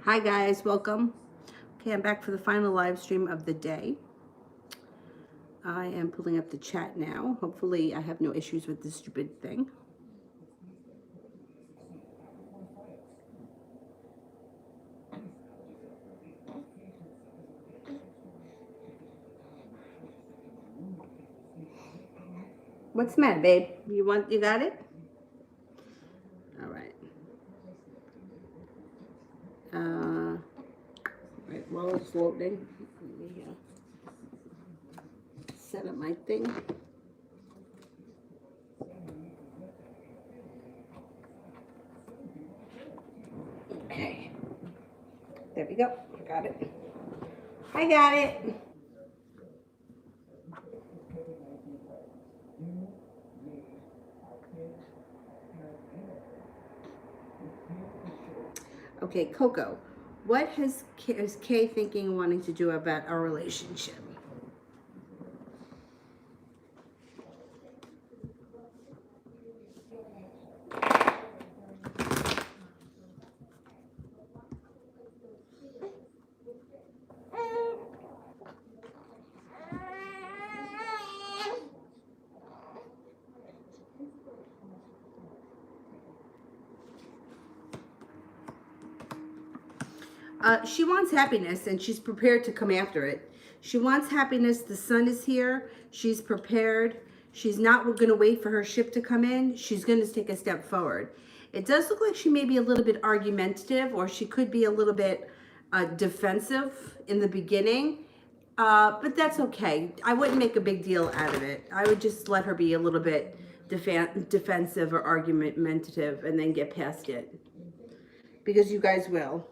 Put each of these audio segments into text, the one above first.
Hi guys, welcome. Okay, I'm back for the final live stream of the day. I am pulling up the chat now. Hopefully I have no issues with this stupid thing. What's the matter, babe? You got it? All right. Right, while it's loading, let me set up my thing. Okay. There we go. Got it. I got it. Okay, Coco. What is Kay thinking and wanting to do about our relationship? She wants happiness and she's prepared to come after it. She wants happiness. The sun is here. She's prepared. She's not going to wait for her ship to come in. She's going to take a step forward. It does look like she may be a little bit argumentative, or she could be a little bit defensive in the beginning. But that's okay. I wouldn't make a big deal out of it. I would just let her be a little bit defensive or argumentative and then get past it. Because you guys will.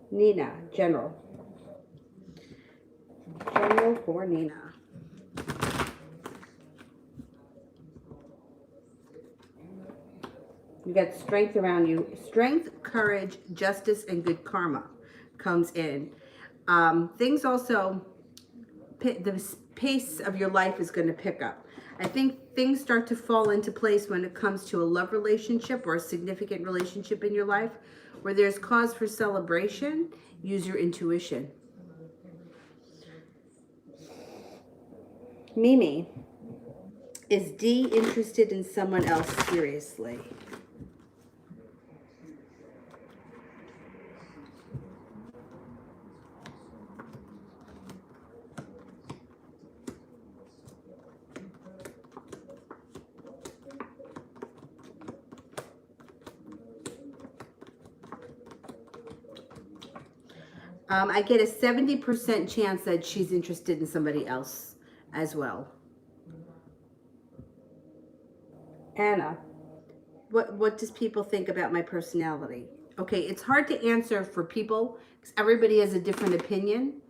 Nina, General for Nina. You got strength around you. Strength, courage, justice, and good karma comes in. Things also, the pace of your life is going to pick up. I think things start to fall into place when it comes to a love relationship or a significant relationship in your life where there's cause for celebration. Use your intuition. Mimi, is Dee interested in someone else seriously? I get a 70% chance that she's interested in somebody else as well. Anna, what does people think about my personality? Okay, it's hard to answer for people because everybody has a different opinion.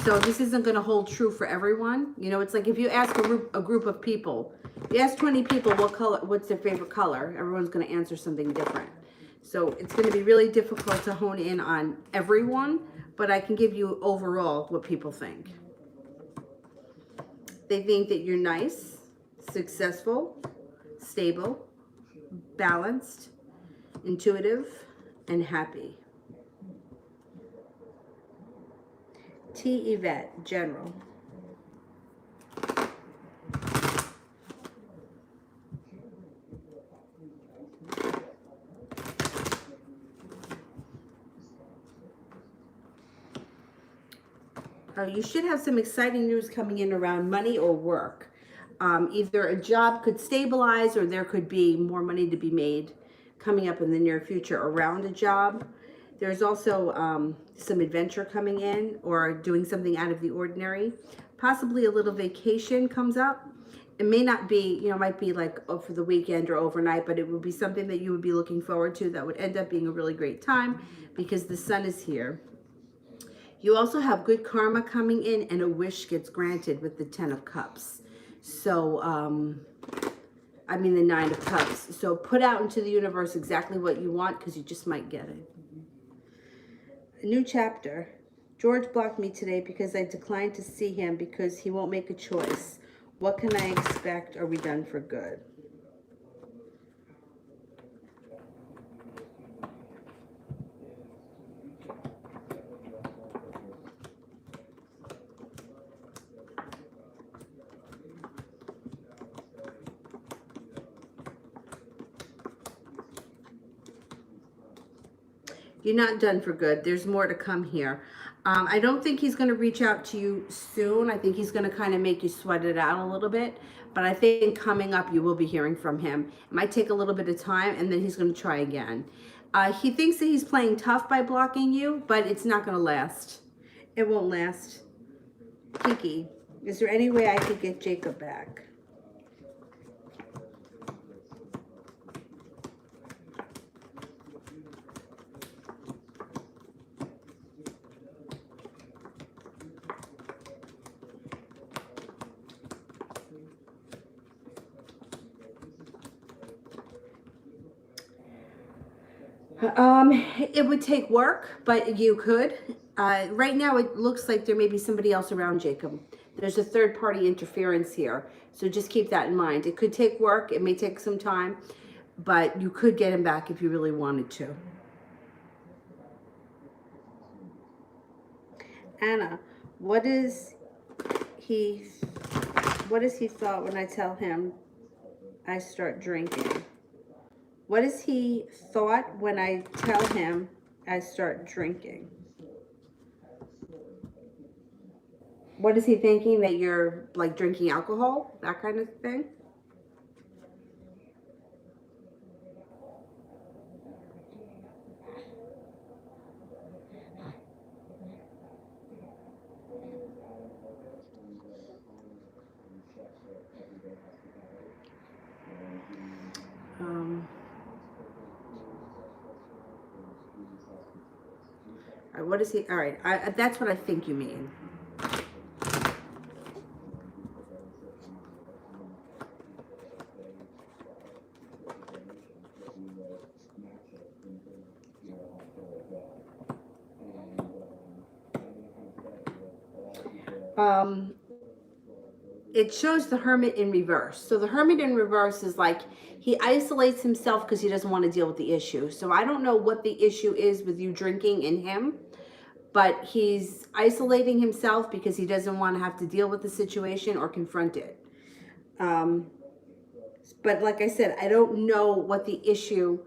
So this isn't going to hold true for everyone. You know, it's like if you ask a group of people, you ask 20 people what's their favorite color, everyone's going to answer something different. So it's going to be really difficult to hone in on everyone, but I can give you overall what people think. They think that you're nice, successful, stable, balanced, intuitive, and happy. T. Yvette, General. You should have some exciting news coming in around money or work. Either a job could stabilize or there could be more money to be made coming up in the near future around a job. There's also some adventure coming in or doing something out of the ordinary. Possibly a little vacation comes up. It may not be, you know, it might be like for the weekend or overnight, but it would be something that you would be looking forward to that would end up being a really great time because the sun is here. You also have good karma coming in and a wish gets granted with the 10 of Cups. So, I mean the 9 of Cups. So put out into the universe exactly what you want because you just might get it. A new chapter. George blocked me today because I declined to see him because he won't make a choice. What can I expect? Are we done for good? You're not done for good. There's more to come here. I don't think he's going to reach out to you soon. I think he's going to kind of make you sweat it out a little bit. But I think coming up, you will be hearing from him. It might take a little bit of time, and then he's going to try again. He thinks that he's playing tough by blocking you, but it's not going to last. It won't last. Kiki, is there any way I could get Jacob back? It would take work, but you could. Right now, it looks like there may be somebody else around Jacob. There's a third party interference here. So just keep that in mind. It could take work. It may take some time, but you could get him back if you really wanted to. Anna, what is he thought when I tell him I start drinking? What is he thought when I tell him I start drinking? What is he thinking, that you're like drinking alcohol? That kind of thing? All right, what is he? All right, that's what I think you mean. It shows the Hermit in reverse. So the Hermit in reverse is like he isolates himself because he doesn't want to deal with the issue. So I don't know what the issue is with you drinking and him, but he's isolating himself because he doesn't want to have to deal with the situation or confront it. But like I said, I don't know what the issue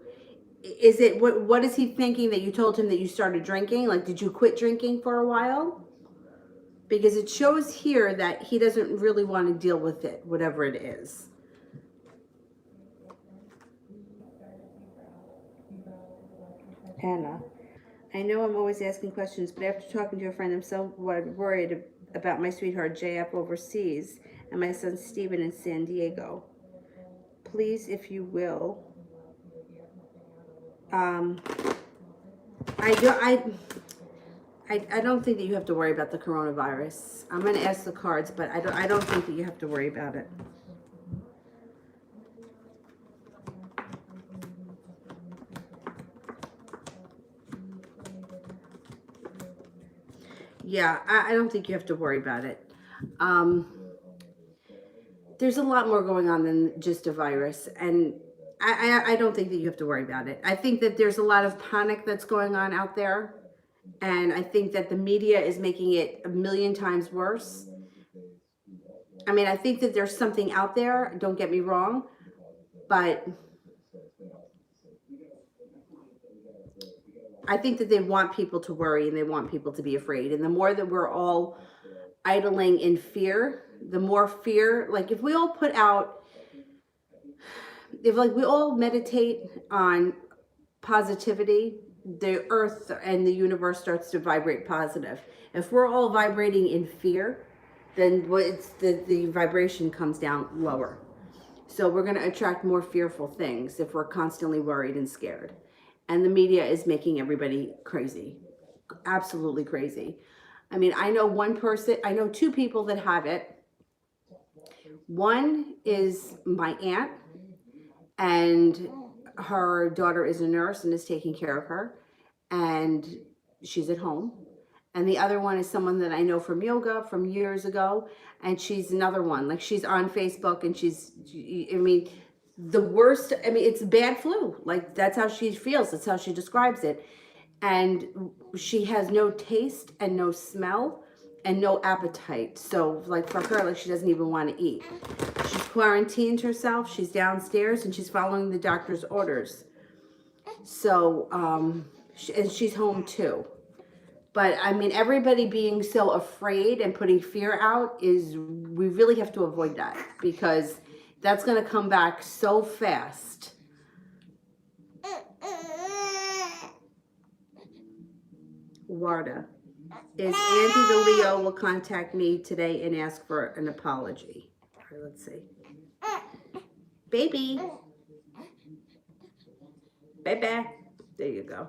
is. What is he thinking that you told him that you started drinking? Like, did you quit drinking for a while? Because it shows here that he doesn't really want to deal with it, whatever it is. Anna, I know I'm always asking questions, but after talking to a friend, I'm so worried about my sweetheart Jay up overseas and my son Steven in San Diego. Please, if you will. I don't think that you have to worry about the coronavirus. I'm going to ask the cards, but I don't think that you have to worry about it. Yeah, I don't think you have to worry about it. There's a lot more going on than just a virus, and I don't think that you have to worry about it. I think that there's a lot of panic that's going on out there. And I think that the media is making it a million times worse. I mean, I think that there's something out there, don't get me wrong, but I think that they want people to worry and they want people to be afraid. And the more that we're all idling in fear, the more fear, like if we all put out, if like we all meditate on positivity, the earth and the universe starts to vibrate positive. If we're all vibrating in fear, then the vibration comes down lower. So we're going to attract more fearful things if we're constantly worried and scared. And the media is making everybody crazy, absolutely crazy. I mean, I know two people that have it. One is my aunt, and her daughter is a nurse and is taking care of her, and she's at home. And the other one is someone that I know from yoga from years ago, and she's another one. Like, she's on Facebook, and the worst, it's bad flu. Like, that's how she feels. That's how she describes it. And she has no taste and no smell and no appetite. So, like, for her, like, she doesn't even want to eat. She's quarantined herself. She's downstairs, and she's following the doctor's orders. So, and she's home too. But I mean, everybody being so afraid and putting fear out we really have to avoid that, because that's going to come back so fast. Warda. Is Andy the Leo will contact me today and ask for an apology. All right, let's see. Baby. Baby. There you go.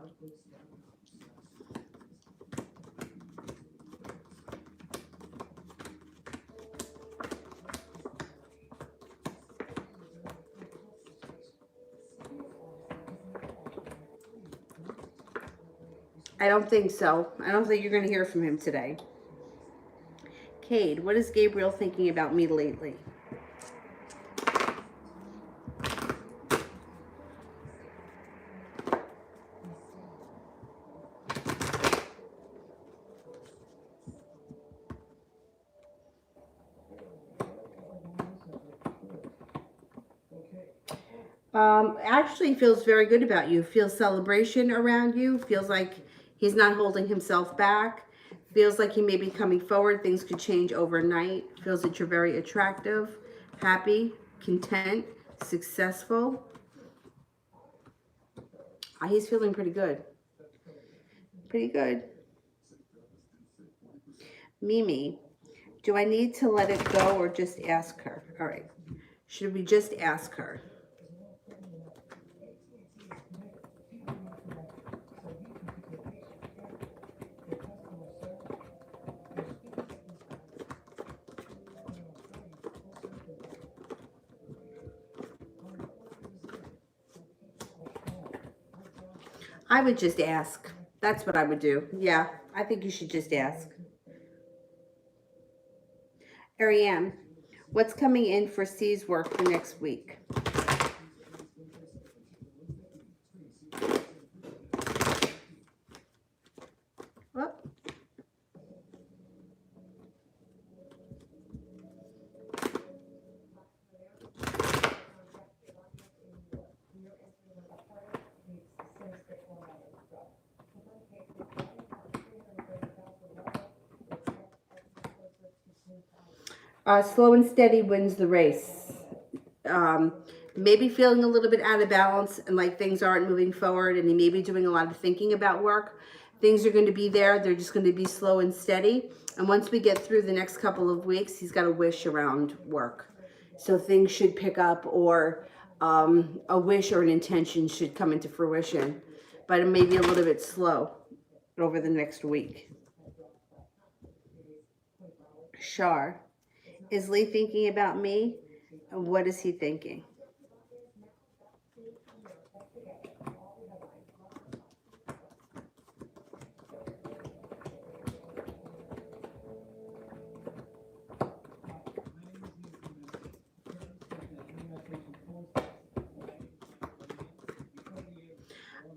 I don't think so. I don't think you're going to hear from him today. Cade, what is Gabriel thinking about me lately? Actually feels very good about you. Feels celebration around you. Feels like he's not holding himself back. Feels like he may be coming forward. Things could change overnight. Feels that you're very attractive, happy, content, successful. He's feeling pretty good. Pretty good. Mimi, do I need to let it go or just ask her? All right. Should we just ask her? I would just ask. That's what I would do. Yeah, I think you should just ask. Ariane, what's coming in for C's work for next week? Slow and steady wins the race. Maybe feeling a little bit out of balance and like things aren't moving forward, and he may be doing a lot of thinking about work. Things are going to be there. They're just going to be slow and steady. And once we get through the next couple of weeks, he's got a wish around work. So things should pick up, or a wish or an intention should come into fruition. But it may be a little bit slow over the next week. Shar. Is Lee thinking about me? And what is he thinking?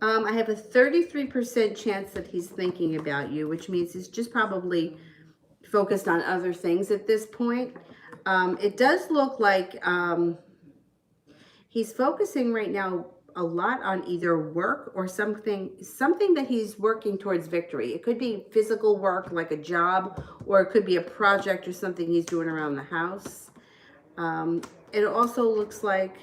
I have a 33% chance that he's thinking about you, which means he's just probably focused on other things at this point. It does look like he's focusing right now a lot on either work or something that he's working towards victory. It could be physical work like a job, or it could be a project or something he's doing around the house. It also looks like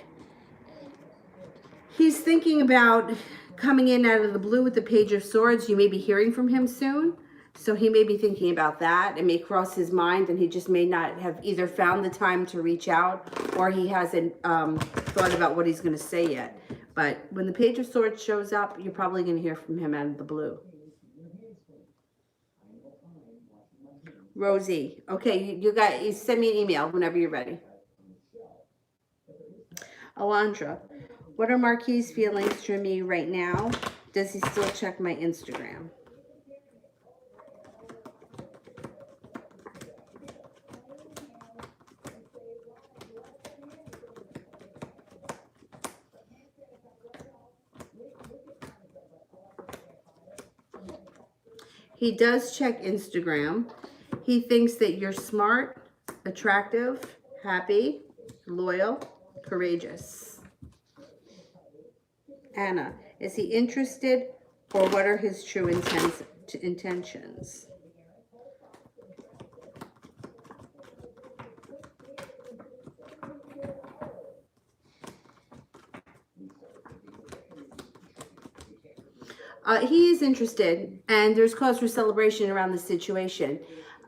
he's thinking about coming in out of the blue with the Page of Swords. You may be hearing from him soon. So he may be thinking about that. It may cross his mind, and he just may not have either found the time to reach out, or he hasn't thought about what he's going to say yet. But when the Page of Swords shows up, you're probably going to hear from him out of the blue. Rosie. Okay, you send me an email whenever you're ready. Alondra. What are Marquis' feelings for me right now? Does he still check my Instagram? He does check Instagram. He thinks that you're smart, attractive, happy, loyal, courageous. Anna, is he interested Or what are his true intentions? He is interested, and there's cause for celebration around the situation.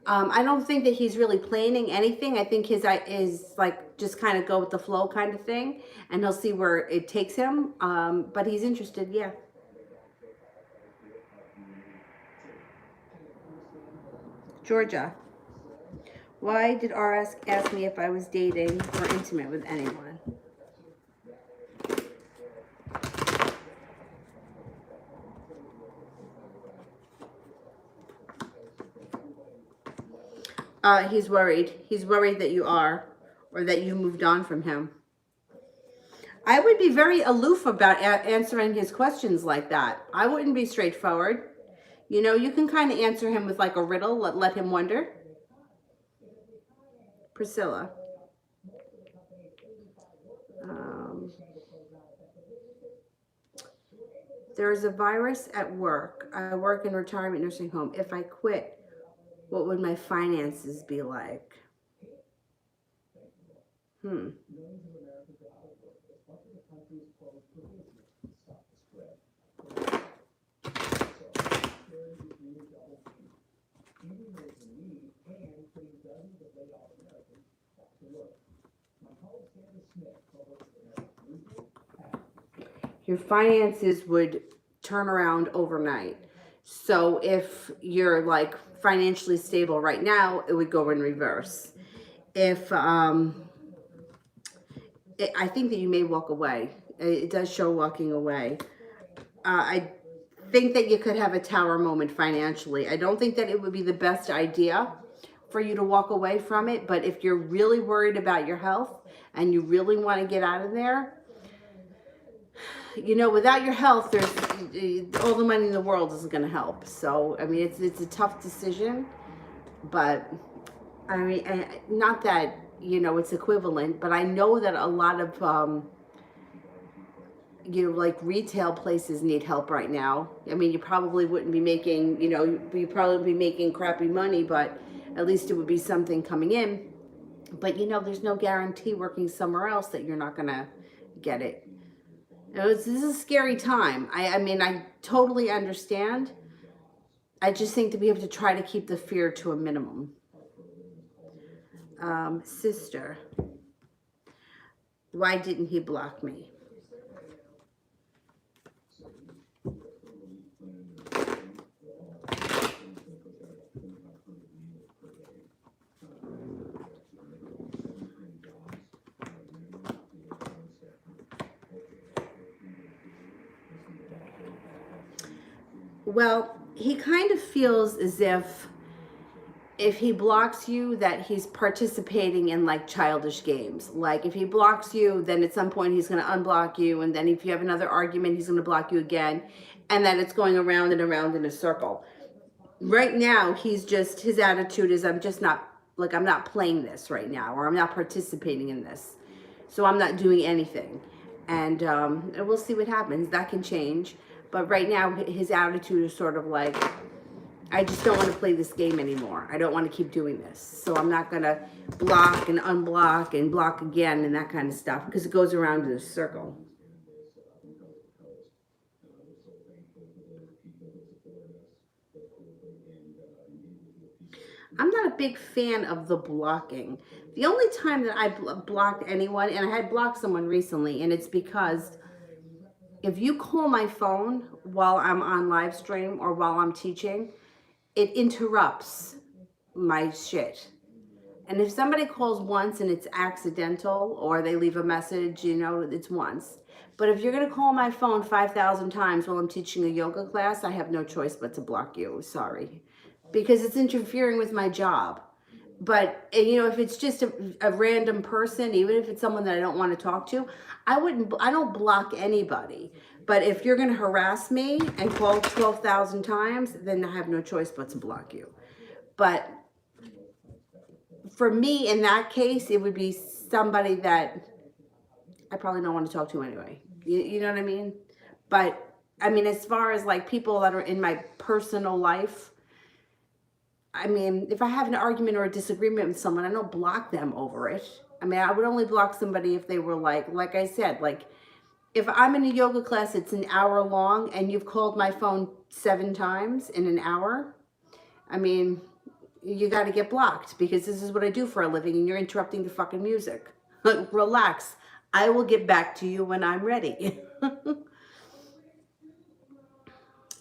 I don't think that he's really planning anything. I think his is like just kind of go with the flow kind of thing, and he'll see where it takes him. But he's interested, yeah. Georgia. Why did RS ask me if I was dating or intimate with anyone? He's worried. He's worried that you are, or that you moved on from him. I would be very aloof about answering his questions like that. I wouldn't be straightforward. You know, you can kind of answer him with like a riddle, let him wonder. Priscilla. There's a virus at work. I work in a retirement nursing home. If I quit, what would my finances be like? Your finances would turn around overnight. So if you're like financially stable right now, it would go in reverse. If I think that you may walk away. It does show walking away. I think that you could have a tower moment financially. I don't think that it would be the best idea for you to walk away from it, but if you're really worried about your health and you really want to get out of there, you know, without your health, there's all the money in the world isn't going to help. So, I mean, it's a tough decision, but I mean, not that, you know, it's equivalent, but I know that a lot of, you know, like retail places need help right now. I mean, you probably wouldn't be making, you know, you'd probably be making crappy money, but at least it would be something coming in. But, you know, there's no guarantee working somewhere else that you're not going to get it. This is a scary time. I mean, I totally understand. I just think that we have to try to keep the fear to a minimum. Sister, why didn't he block me? Well, he kind of feels as if he blocks you, that he's participating in like childish games. Like if he blocks you, then at some point he's going to unblock you. And then if you have another argument, he's going to block you again. And then it's going around and around in a circle. Right now, his attitude is, I'm not playing this right now, or I'm not participating in this. So I'm not doing anything. And we'll see what happens. That can change. But right now, his attitude is sort of like, I just don't want to play this game anymore. I don't want to keep doing this. So I'm not going to block and unblock and block again and that kind of stuff, because it goes around in a circle. I'm not a big fan of the blocking. The only time that I blocked anyone, and I had blocked someone recently, and it's because if you call my phone while I'm on live stream or while I'm teaching, it interrupts my shit. And if somebody calls once and it's accidental, or they leave a message, you know, it's once. But if you're going to call my phone 5,000 times while I'm teaching a yoga class, I have no choice but to block you. Sorry. Because it's interfering with my job. But, you know, if it's just a random person, even if it's someone that I don't want to talk to, I don't block anybody. But if you're going to harass me and call 12,000 times, then I have no choice but to block you. But for me, in that case, it would be somebody that I probably don't want to talk to anyway. You know what I mean? But I mean, as far as like people that are in my personal life, I mean, if I have an argument or a disagreement with someone, I don't block them over it. I mean, I would only block somebody if they were like I said, like if I'm in a yoga class, it's an hour long and you've called my phone 7 times in an hour. I mean, you got to get blocked because this is what I do for a living and you're interrupting the fucking music. Relax. I will get back to you when I'm ready.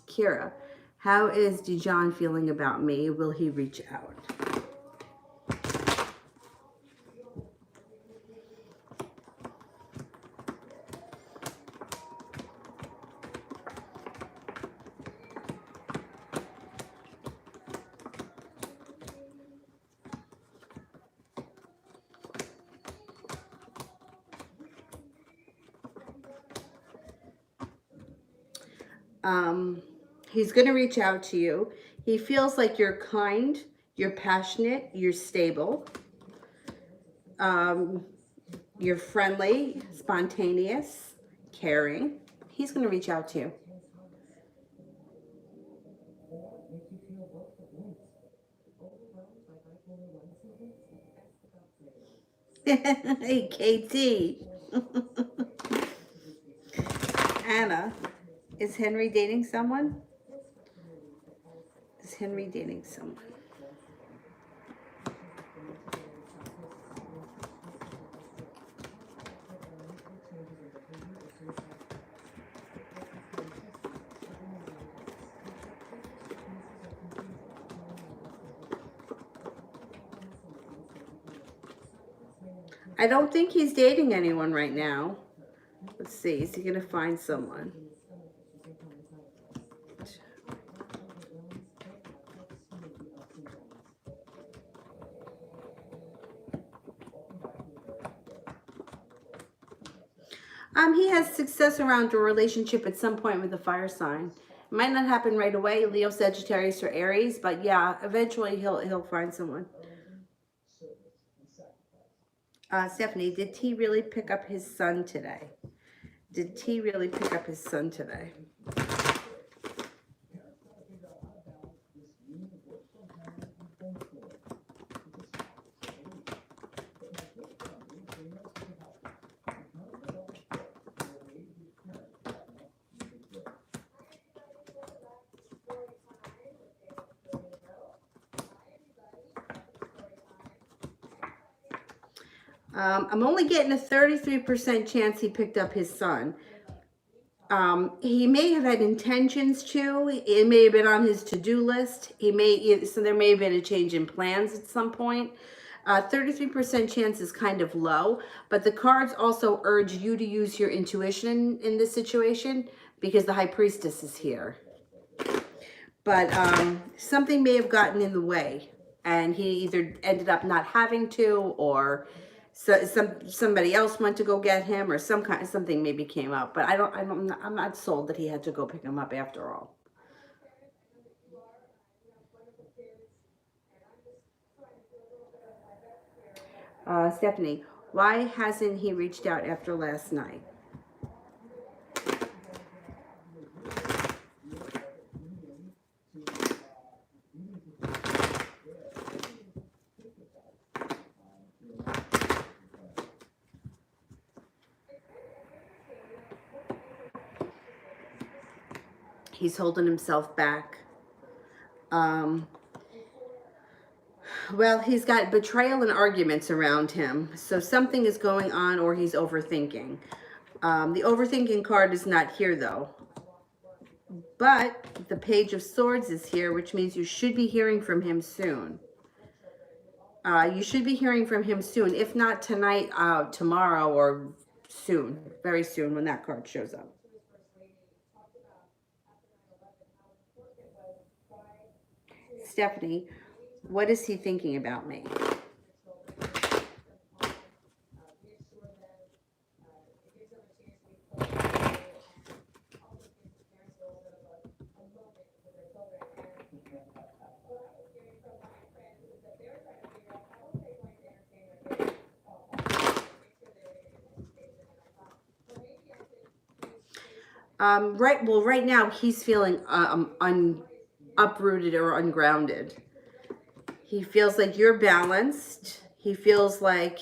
Kira, how is Dijon feeling about me? Will he reach out? He's going to reach out to you. He feels like you're kind, you're passionate, you're stable, you're friendly, spontaneous, caring. He's going to reach out to you. Hey, KT. Anna, is Henry dating someone? Is Henry dating someone? I don't think he's dating anyone right now. Let's see, is he going to find someone? He has success around a relationship at some point with a fire sign. It might not happen right away, Leo, Sagittarius, or Aries, but yeah, eventually he'll find someone. Stephanie, did T really pick up his son today? Did T really pick up his son today? I'm only getting a 33% chance he picked up his son. He may have had intentions to. It may have been on his to-do list. So there may have been a change in plans at some point. 33% chance is kind of low, but the cards also urge you to use your intuition in this situation because the High Priestess is here. But something may have gotten in the way, and he either ended up not having to, or somebody else went to go get him, or something maybe came up. But I'm not sold that he had to go pick him up after all. Stephanie, why hasn't he reached out after last night? He's holding himself back. Well, he's got betrayal and arguments around him. So something is going on, or he's overthinking. The overthinking card is not here, though. But the Page of Swords is here, which means you should be hearing from him soon. You should be hearing from him soon. If not tonight, tomorrow, or soon. Very soon when that card shows up. Stephanie, what is he thinking about me? Right now he's feeling uprooted or ungrounded. He feels like you're balanced. He feels like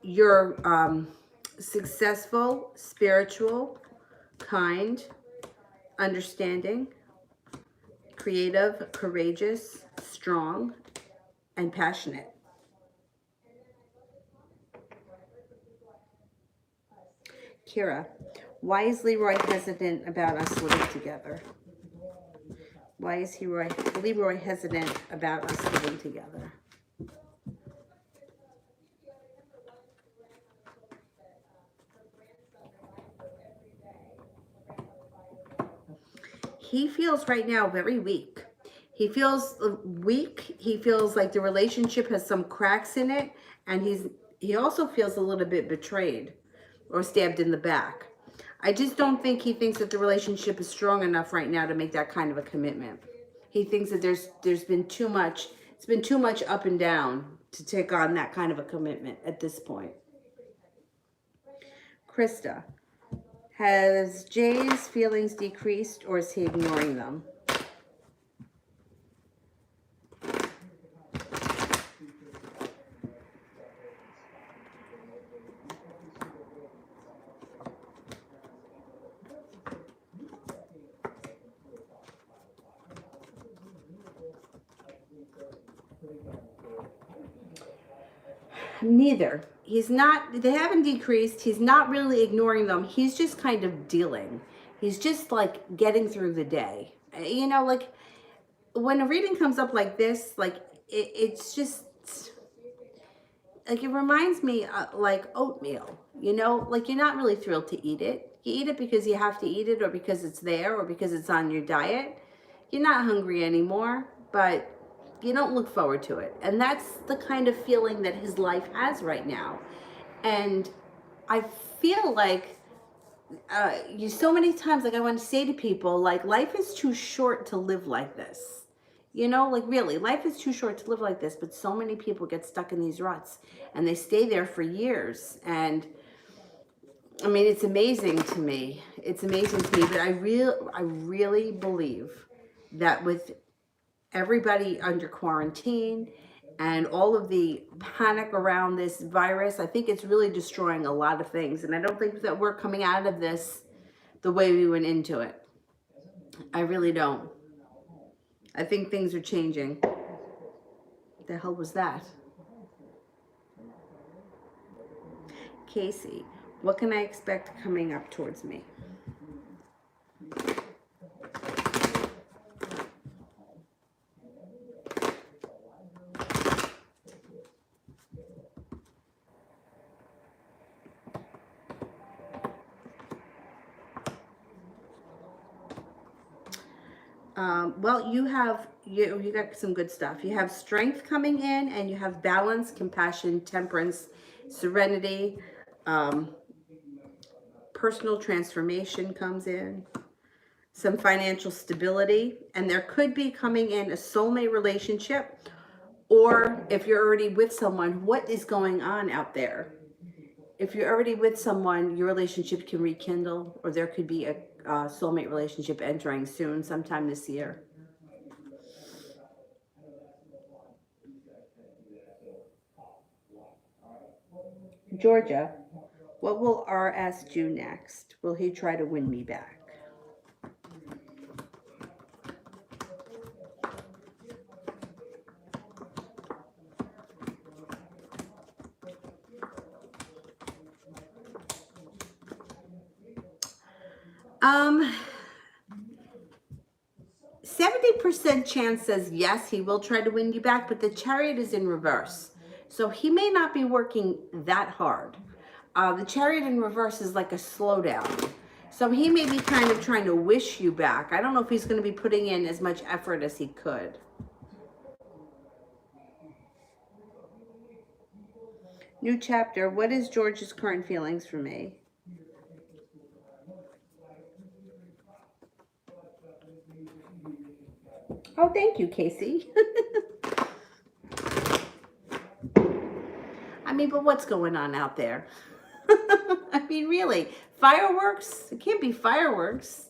you're successful, spiritual, kind, understanding, creative, courageous, strong, and passionate. Kira, why is Leroy hesitant about us living together? Why is Leroy hesitant about us living together? He feels right now very weak. He feels weak. He feels like the relationship has some cracks in it, and he also feels a little bit betrayed or stabbed in the back. I just don't think he thinks that the relationship is strong enough right now to make that kind of a commitment. He thinks that there's been too much, it's been too much up and down to take on that kind of a commitment at this point. Krista, has Jay's feelings decreased or is he ignoring them? Neither. He's not, they haven't decreased. He's not really ignoring them. He's just kind of dealing. He's just like getting through the day. You know, like when a reading comes up like this, like it's just like it reminds me like oatmeal, you know, like you're not really thrilled to eat it. You eat it because you have to eat it or because it's there or because it's on your diet. You're not hungry anymore, but you don't look forward to it. And that's the kind of feeling that his life has right now. And I feel like so many times, like I want to say to people, like life is too short to live like this. You know, like really, life is too short to live like this, but so many people get stuck in these ruts and they stay there for years. And I mean, it's amazing to me. It's amazing to me, but I really believe that with everybody under quarantine and all of the panic around this virus, I think it's really destroying a lot of things. And I don't think that we're coming out of this the way we went into it. I really don't. I think things are changing. What the hell was that? Casey, what can I expect coming up towards me? Well, you got some good stuff. You have strength coming in, and you have balance, compassion, temperance, serenity, personal transformation comes in, some financial stability, and there could be coming in a soulmate relationship, or if you're already with someone, what is going on out there? If you're already with someone, your relationship can rekindle, or there could be a soulmate relationship entering soon, sometime this year. Georgia, what will RS do next? Will he try to win me back? Um, 70% chance says yes, he will try to win you back, but the Chariot is in reverse. So he may not be working that hard. The Chariot in reverse is like a slowdown. So he may be kind of trying to wish you back. I don't know if he's going to be putting in as much effort as he could. New chapter. What is George's current feelings for me? Oh, thank you, Casey. I mean, but what's going on out there? mean, really, fireworks? It can't be fireworks.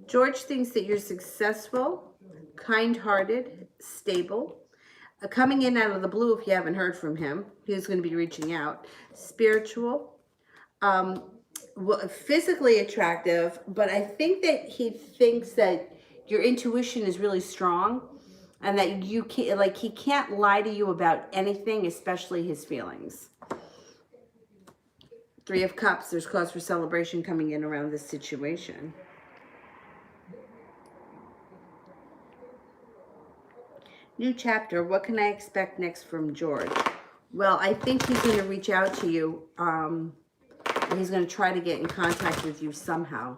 George thinks that you're successful, kind-hearted, stable, coming in out of the blue if you haven't heard from him. He's going to be reaching out. Spiritual, physically attractive, but I think that he thinks that your intuition is really strong and that you can't, like, he can't lie to you about anything, especially his feelings. Three of Cups, there's cause for celebration coming in around this situation. New chapter. What can I expect next from George? Well, I think he's going to reach out to you. He's going to try to get in contact with you somehow.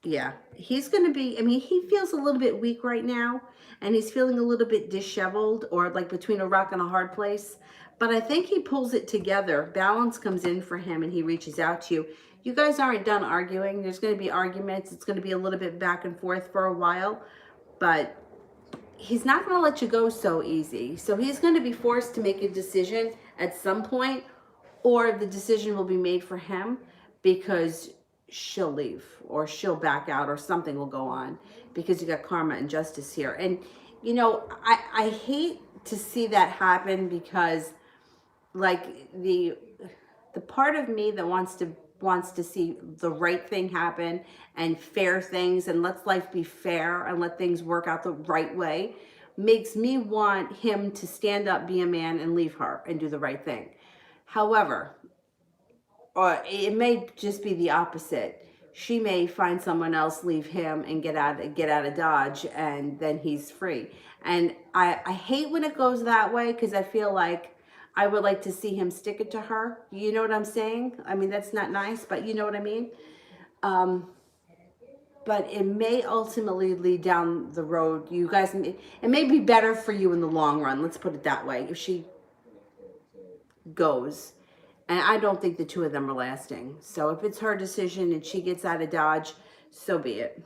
Yeah, he's going to be, I mean, he feels a little bit weak right now, and he's feeling a little bit disheveled or like between a rock and a hard place. But I think he pulls it together. Balance comes in for him, and he reaches out to you. You guys aren't done arguing. There's going to be arguments. It's going to be a little bit back and forth for a while, but he's not going to let you go so easy. So he's going to be forced to make a decision at some point, or the decision will be made for him because she'll leave or she'll back out or something will go on, because you got karma and justice here. And, you know, I hate to see that happen, because like the part of me that wants to see the right thing happen and fair things, and let life be fair and let things work out the right way, makes me want him to stand up, be a man, and leave her and do the right thing. However, or it may just be the opposite. She may find someone else, leave him, and get out of Dodge, and then he's free. And I hate when it goes that way, because I feel like I would like to see him stick it to her. You know what I'm saying? I mean, that's not nice, but you know what I mean? But it may ultimately lead down the road. You guys, it may be better for you in the long run. Let's put it that way. If she goes. And I don't think the two of them are lasting. So if it's her decision and she gets out of Dodge, so be it.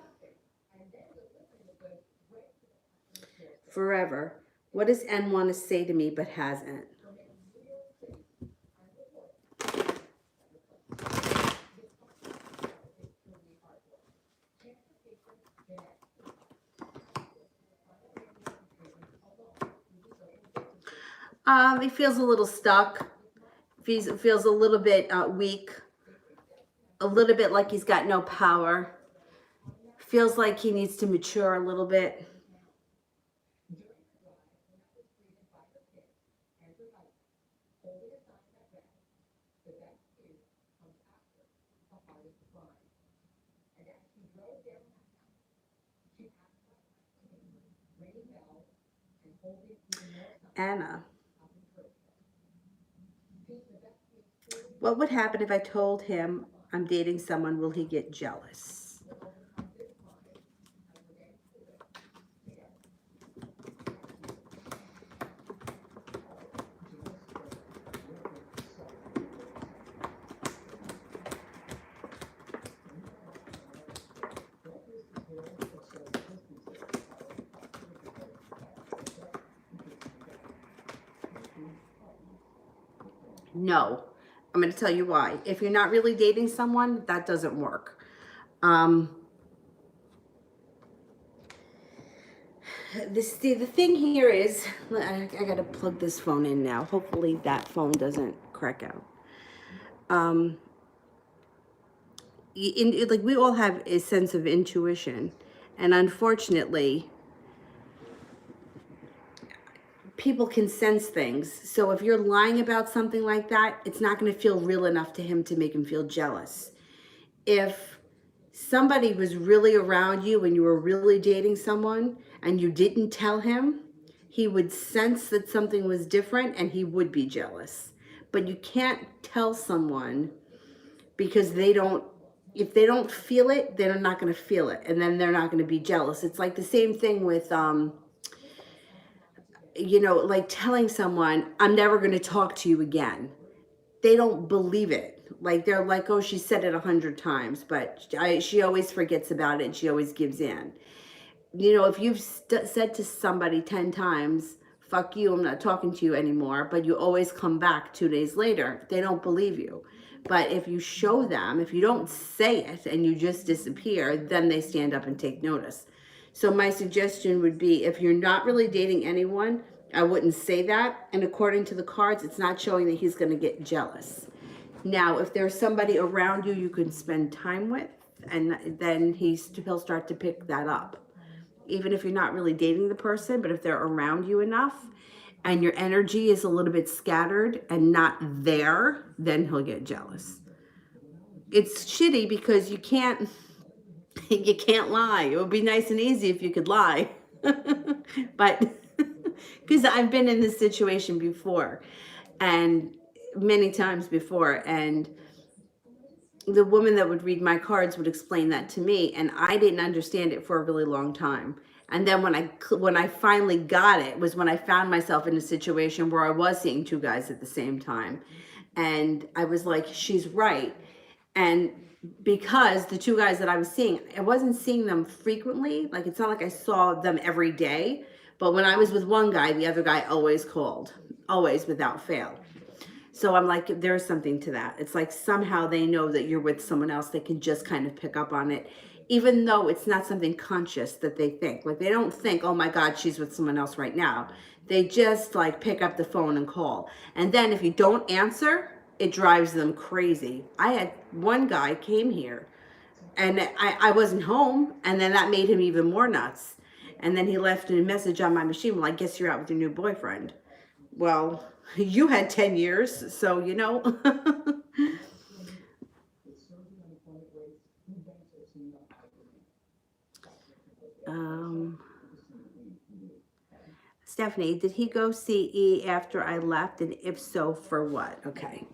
Forever. What does N want to say to me but hasn't? He feels a little stuck. Feels a little bit weak. A little bit like he's got no power. Feels like he needs to mature a little bit. Anna. What would happen if I told him I'm dating someone? Will he get jealous? No. I'm going to tell you why. If you're not really dating someone, that doesn't work. The thing here is, I got to plug this phone in now. Hopefully that phone doesn't crack out. Like, we all have a sense of intuition, and unfortunately, people can sense things. So if you're lying about something like that, it's not going to feel real enough to him to make him feel jealous. If somebody was really around you and you were really dating someone and you didn't tell him, he would sense that something was different and he would be jealous. But you can't tell someone, because if they don't feel it, they're not going to feel it, and then they're not going to be jealous. It's like the same thing with you know, like telling someone, I'm never going to talk to you again. They don't believe it. Like they're like, oh, she said it 100 times, but she always forgets about it and she always gives in. You know, if you've said to somebody 10 times, fuck you, I'm not talking to you anymore, but you always come back 2 days later, they don't believe you. But if you show them, if you don't say it and you just disappear, then they stand up and take notice. So my suggestion would be, if you're not really dating anyone, I wouldn't say that. And according to the cards, it's not showing that he's going to get jealous. Now, if there's somebody around you you can spend time with, and then he'll start to pick that up. Even if you're not really dating the person, but if they're around you enough and your energy is a little bit scattered and not there, then he'll get jealous. It's shitty because you can't lie. It would be nice and easy if you could lie. But because I've been in this situation before, and many times before, and the woman that would read my cards would explain that to me, and I didn't understand it for a really long time. And then when I finally got it was when I found myself in a situation where I was seeing two guys at the same time, and I was like, she's right. And because the two guys that I was seeing, I wasn't seeing them frequently. Like, it's not like I saw them every day, but when I was with one guy, the other guy always called, always without fail. So I'm like, there's something to that. It's like somehow they know that you're with someone else. They can just kind of pick up on it, even though it's not something conscious that they think. Like, they don't think, oh my God, she's with someone else right now. They just like pick up the phone and call. And then if you don't answer, it drives them crazy. I had one guy came here and I wasn't home, and then that made him even more nuts. And then he left a message on my machine. Well, I guess you're out with your new boyfriend. Well, you had 10 years, so you know. Stephanie, did he go see E after I left? And if so, for what? Okay.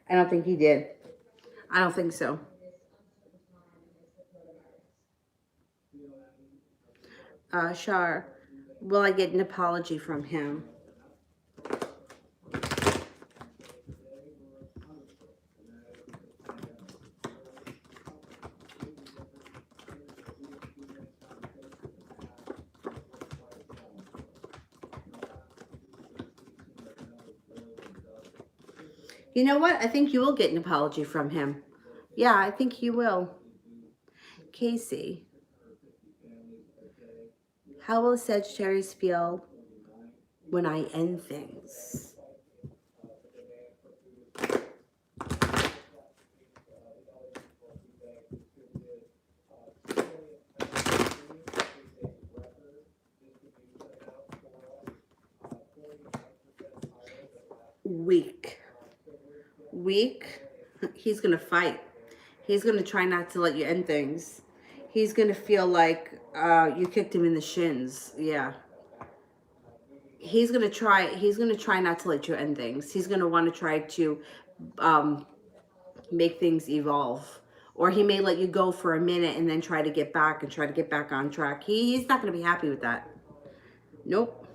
I don't think he did. I don't think so. Shar, will I get an apology from him? You know what? I think you will get an apology from him. Yeah, I think you will. Casey, how will Sagittarius feel when I end things? Weak. He's going to fight. He's going to try not to let you end things. He's going to feel like you kicked him in the shins. Yeah. He's going to try not to let you end things. He's going to want to try to make things evolve. Or he may let you go for a minute and then try to get back on track. He's not going to be happy with that. Nope.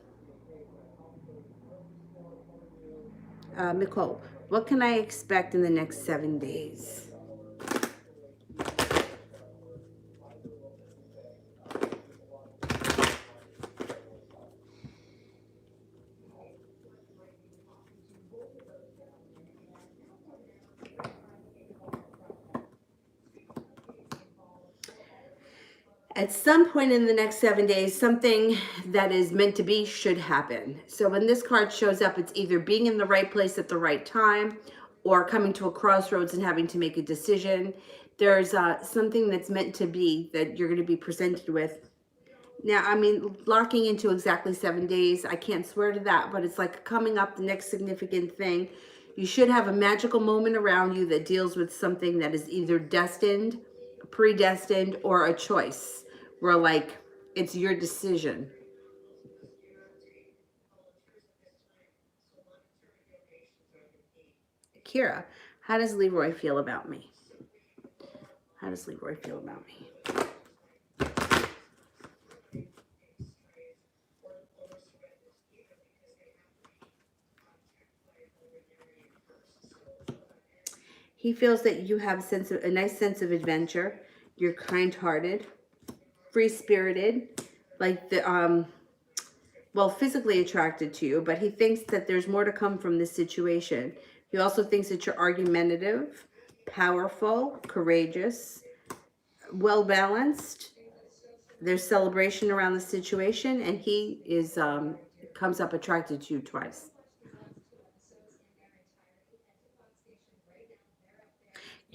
Nicole, what can I expect in the next 7 days? At some point in the next 7 days, something that is meant to be should happen. So when this card shows up, it's either being in the right place at the right time or coming to a crossroads and having to make a decision. There's something that's meant to be that you're going to be presented with. Now, I mean, locking into exactly 7 days, I can't swear to that, but it's like coming up the next significant thing. You should have a magical moment around you that deals with something that is either destined predestined or a choice where like it's your decision. Kira, how does Leroy feel about me? How does Leroy feel about me? He feels that you have a nice sense of adventure. You're kind-hearted, free-spirited, like well, physically attracted to you, but he thinks that there's more to come from this situation. He also thinks that you're argumentative, powerful, courageous, well-balanced. There's celebration around the situation, and he is comes up attracted to you twice.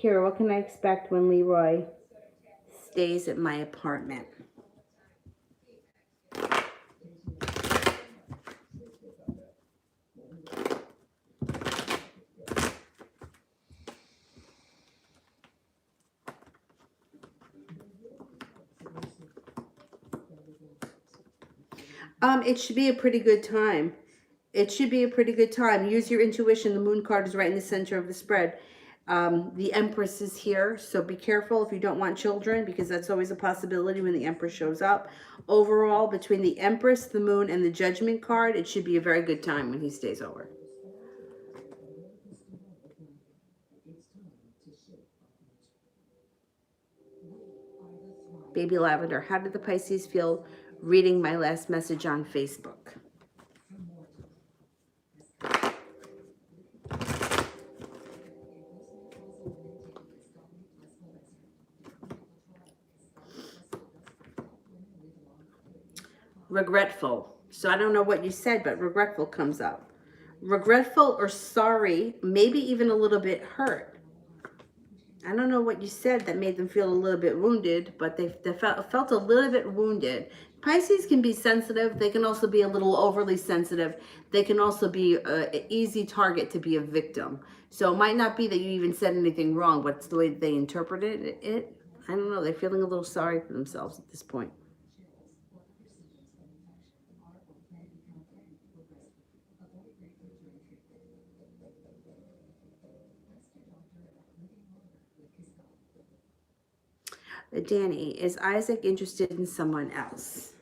Kira, what can I expect when Leroy stays at my apartment? It should be a pretty good time. It should be a pretty good time. Use your intuition. The moon card is right in the center of the spread. The Empress is here, so be careful if you don't want children, because that's always a possibility when the Empress shows up. Overall, between the Empress, the moon, and the Judgment card, it should be a very good time when he stays over. Baby Lavender, how did the Pisces feel reading my last message on Facebook? Regretful. So I don't know what you said, but regretful comes up. Regretful or sorry, maybe even a little bit hurt. I don't know what you said that made them feel a little bit wounded, but they felt a little bit wounded. Pisces can be sensitive. They can also be a little overly sensitive. They can also be an easy target to be a victim. So it might not be that you even said anything wrong, but it's the way that they interpreted it. I don't know. They're feeling a little sorry for themselves at this point. Danny, is Isaac interested in someone else?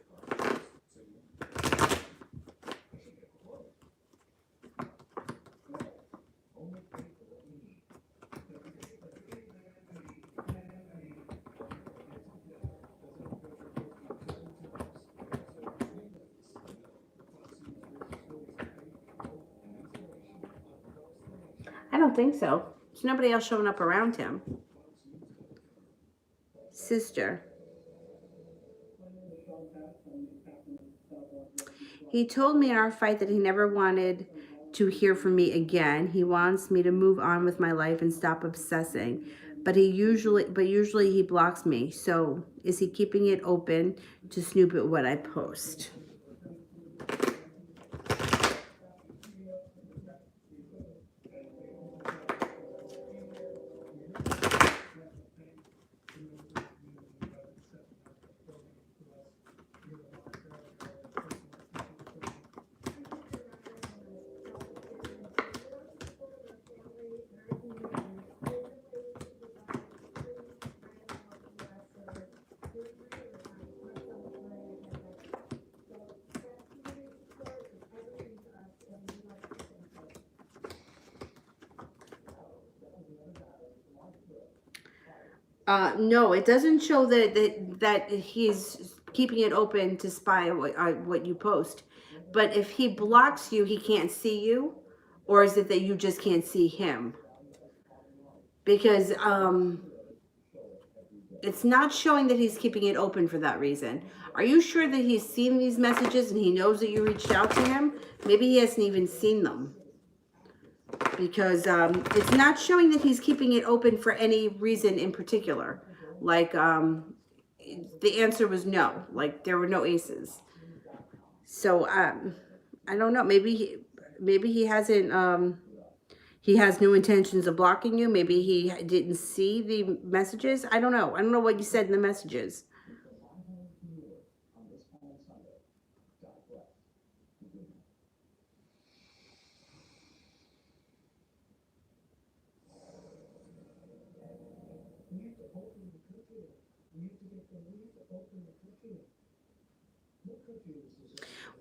I don't think so. There's nobody else showing up around him. Sister. He told me in our fight that he never wanted to hear from me again. He wants me to move on with my life and stop obsessing. But usually he blocks me. So is he keeping it open to snoop at what I post? No, it doesn't show that he's keeping it open to spy what you post. But if he blocks you, he can't see you, or is it that you just can't see him? Because it's not showing that he's keeping it open for that reason. Are you sure that he's seen these messages and he knows that you reached out to him? Maybe he hasn't even seen them. Because it's not showing that he's keeping it open for any reason in particular. Like, the answer was no. Like, there were no aces. So, I don't know. Maybe he hasn't, He has no intentions of blocking you. Maybe he didn't see the messages. I don't know. I don't know what you said in the messages.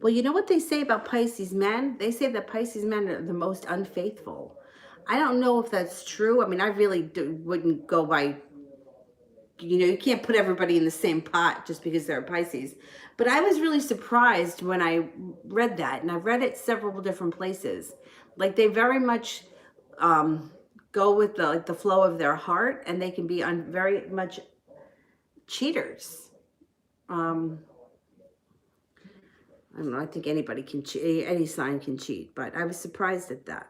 Well, you know what they say about Pisces men? They say that Pisces men are the most unfaithful. I don't know if that's true. I mean, I really wouldn't go by, you can't put everybody in the same pot just because they're Pisces. But I was really surprised when I read that, and I've read it several different places. Like they very much go with the flow of their heart, and they can be very much cheaters. I don't know. I think anybody can cheat. Any sign can cheat, but I was surprised at that.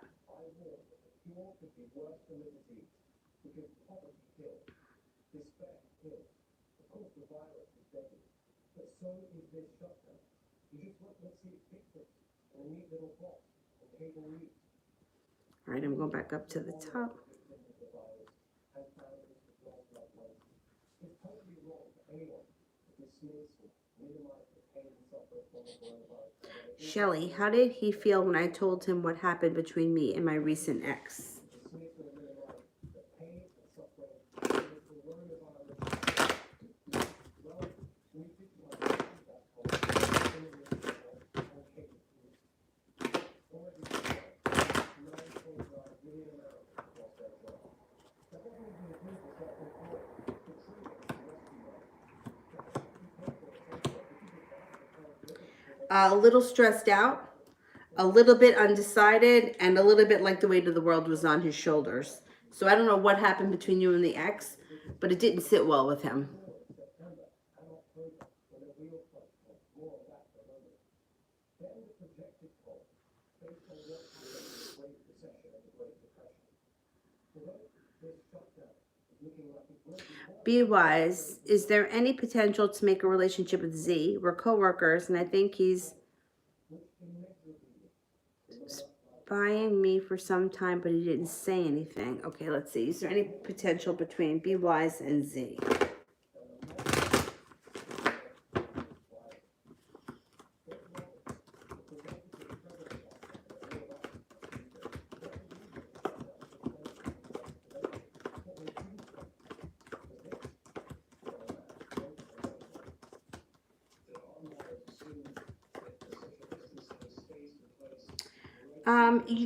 All right, I'm going back up to the top. Shelley, how did he feel when I told him what happened between me and my recent ex? A little stressed out, a little bit undecided, and a little bit like the weight of the world was on his shoulders. So I don't know what happened between you and the ex, but it didn't sit well with him. Be wise. Is there any potential to make a relationship with Z? We're co-workers, and I think he's spying me for some time, but he didn't say anything. Okay, let's see. Is there any potential between Be Wise and Z?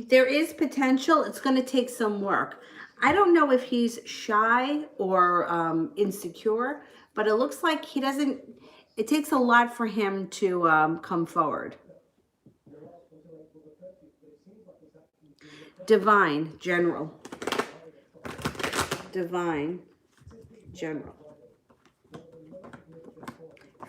There is potential. It's going to take some work. I don't know if he's shy or insecure, but it looks like he doesn't. It takes a lot for him to come forward. Divine, general. Divine, general.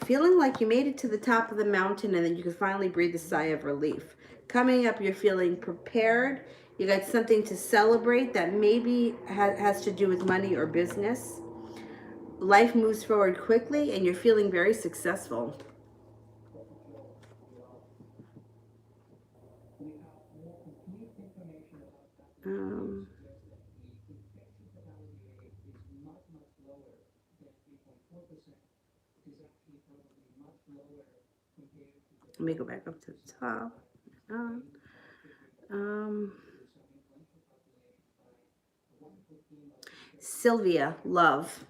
Feeling like you made it to the top of the mountain and then you can finally breathe a sigh of relief. Coming up, you're feeling prepared. You got something to celebrate that maybe has to do with money or business. Life moves forward quickly and you're feeling very successful. Let me go back up to the top. Sylvia, love.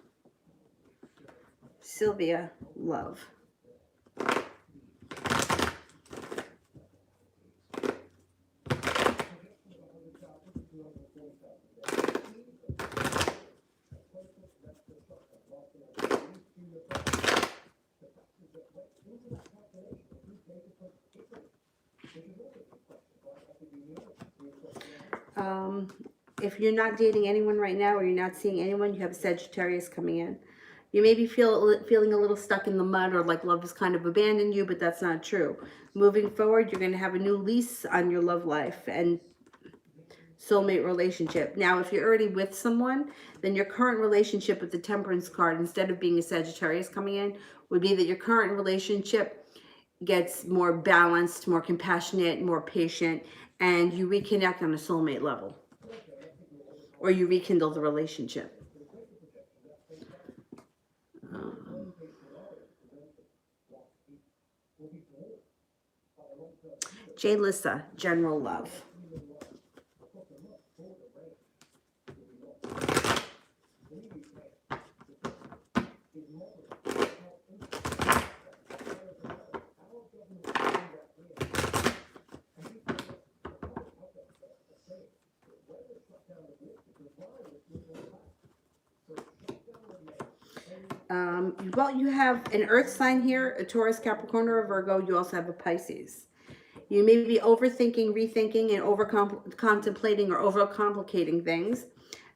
Sylvia, love. If you're not dating anyone right now or you're not seeing anyone, you have a Sagittarius coming in. You may be feeling a little stuck in the mud or like love has kind of abandoned you, but that's not true. Moving forward, you're going to have a new lease on your love life and soulmate relationship. Now, if you're already with someone, then your current relationship with the Temperance card, instead of being a Sagittarius coming in, would be that your current relationship gets more balanced, more compassionate, more patient, and you reconnect on a soulmate level. or you rekindle the relationship. J. Lissa, general love. Well, you have an earth sign here, a Taurus, Capricorn, or a Virgo. You also have a Pisces. You may be overthinking, rethinking, and contemplating or overcomplicating things.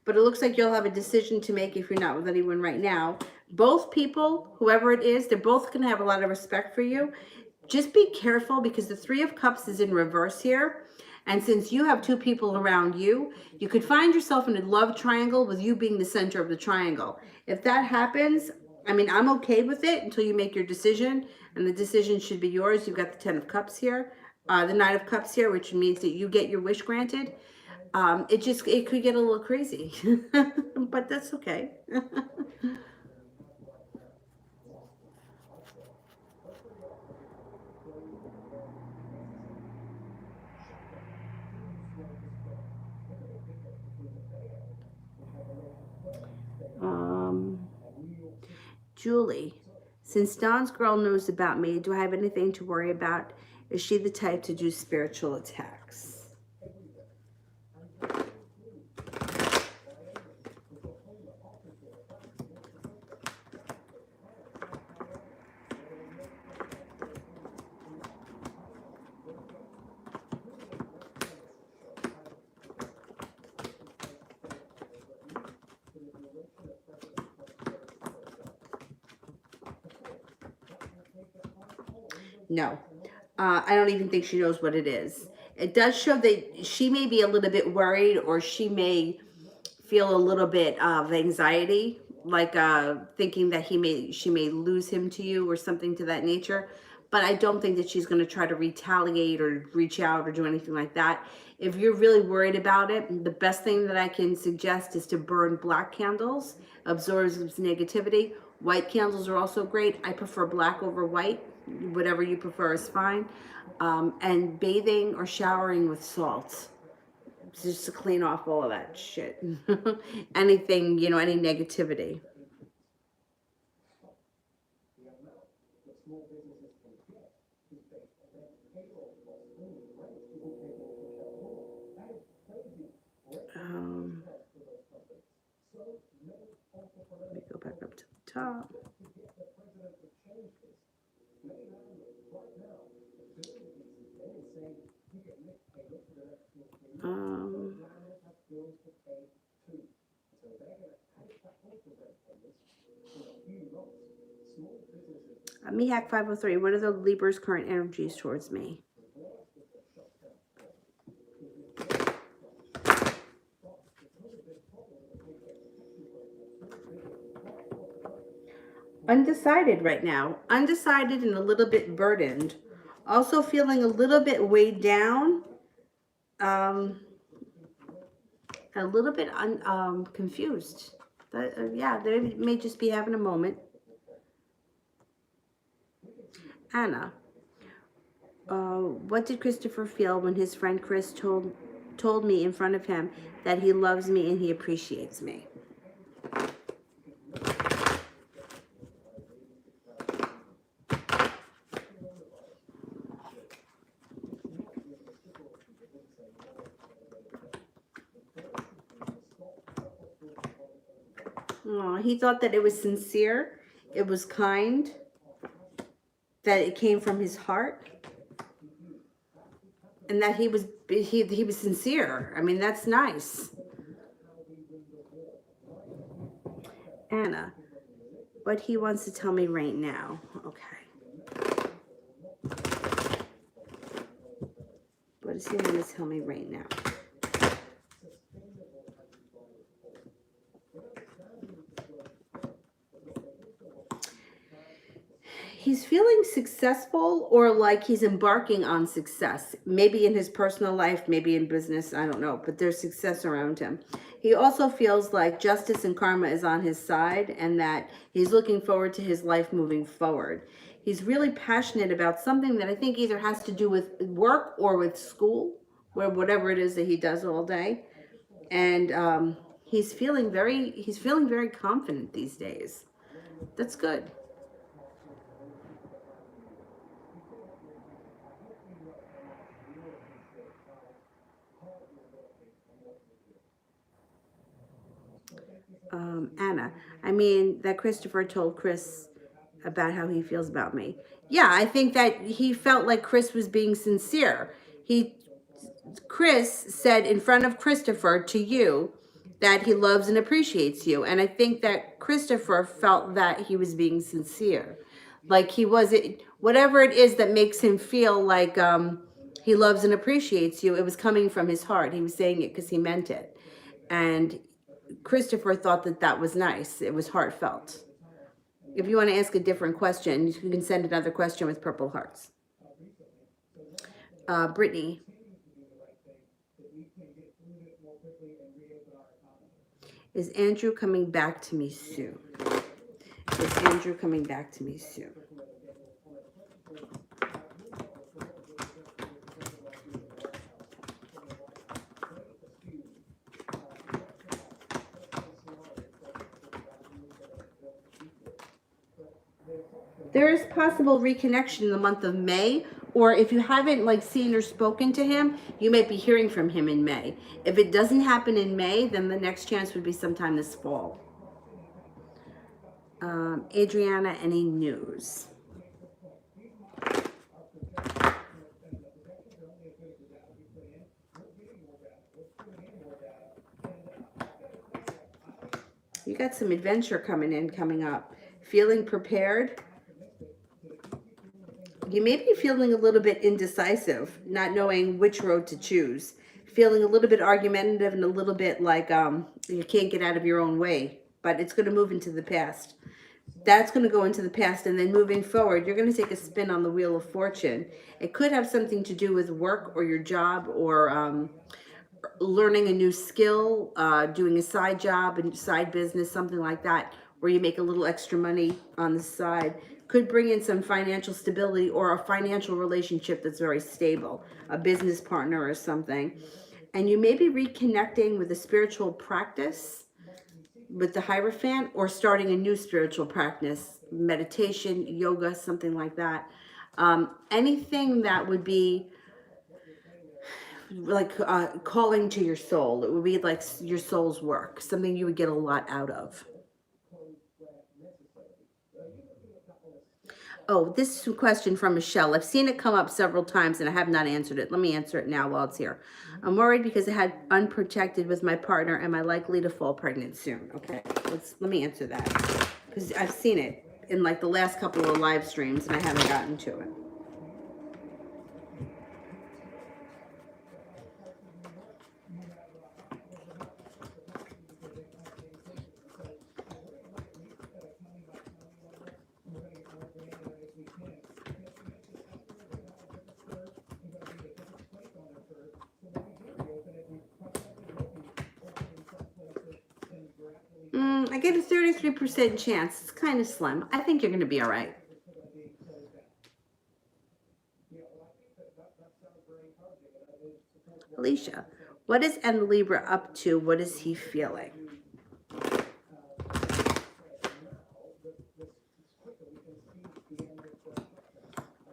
But it looks like you'll have a decision to make if you're not with anyone right now. Both people, whoever it is, they're both going to have a lot of respect for you. Just be careful because the Three of Cups is in reverse here. And since you have two people around you, you could find yourself in a love triangle with you being the center of the triangle. If that happens, I mean, I'm okay with it until you make your decision. And the decision should be yours. You've got the Ten of Cups here, the Nine of Cups here, which means that you get your wish granted. It could get a little crazy, but that's okay. Julie, since Dawn's girl knows about me, do I have anything to worry about? Is she the type to do spiritual attacks? No, I don't even think she knows what it is. It does show that she may be a little bit worried, or she may feel a little bit of anxiety, like thinking that she may lose him to you or something to that nature. But I don't think that she's going to try to retaliate or reach out or do anything like that. If you're really worried about it, the best thing that I can suggest is to burn black candles, absorbs negativity. White candles are also great. I prefer black over white. Whatever you prefer is fine. And bathing or showering with salt, just to clean off all of that shit. Anything, any negativity. Let me go back up to the top. Mihak 503, what are the Libra's current energies towards me? Undecided right now. Undecided and a little bit burdened. Also feeling a little bit weighed down. A little bit confused. Yeah, they may just be having a moment. Anna, what did Christopher feel when his friend Chris told me in front of him that he loves me and he appreciates me? He thought that it was sincere, it was kind, that it came from his heart, and that he was sincere. I mean, that's nice. Anna, what he wants to tell me right now. Okay. What does he want to tell me right now? He's feeling successful, or like he's embarking on success, maybe in his personal life, maybe in business, I don't know, but there's success around him. He also feels like justice and karma is on his side, and that he's looking forward to his life moving forward. He's really passionate about something that I think either has to do with work or with school, where whatever it is that he does all day. And he's feeling very confident these days. That's good. Anna, I mean, that Christopher told Chris about how he feels about me. Yeah, I think that he felt like Chris was being sincere. He, Chris said in front of Christopher to you that he loves and appreciates you. And I think that Christopher felt that he was being sincere. Like he wasn't, whatever it is that makes him feel like he loves and appreciates you, it was coming from his heart. He was saying it because he meant it. And Christopher thought that that was nice. It was heartfelt. If you want to ask a different question, you can send another question with purple hearts. Brittany. Is Andrew coming back to me soon? Is Andrew coming back to me soon? There is possible reconnection in the month of May, or if you haven't like seen or spoken to him, you might be hearing from him in May. If it doesn't happen in May, then the next chance would be sometime this fall. Adriana, any news? You got some adventure coming up. Feeling prepared? You may be feeling a little bit indecisive, not knowing which road to choose. Feeling a little bit argumentative and a little bit like you can't get out of your own way. But it's going to move into the past. That's going to go into the past, and then moving forward, you're going to take a spin on the wheel of fortune. It could have something to do with work or your job, or learning a new skill, doing a side job and side business, something like that, where you make a little extra money on the side. Could bring in some financial stability, or a financial relationship that's very stable, a business partner or something. And you may be reconnecting with a spiritual practice with the Hierophant, or starting a new spiritual practice, meditation, yoga, something like that. Anything that would be like calling to your soul. It would be like your soul's work, something you would get a lot out of. Oh, this is a question from Michelle. I've seen it come up several times and I have not answered it. Let me answer it now while it's here. I'm worried because I had unprotected with my partner. Am I likely to fall pregnant soon? Okay, let me answer that, because I've seen it in like the last couple of live streams and I haven't gotten to it. I get a 33% chance. It's kind of slim. I think you're going to be all right. Alicia, what is N Libra up to? What is he feeling?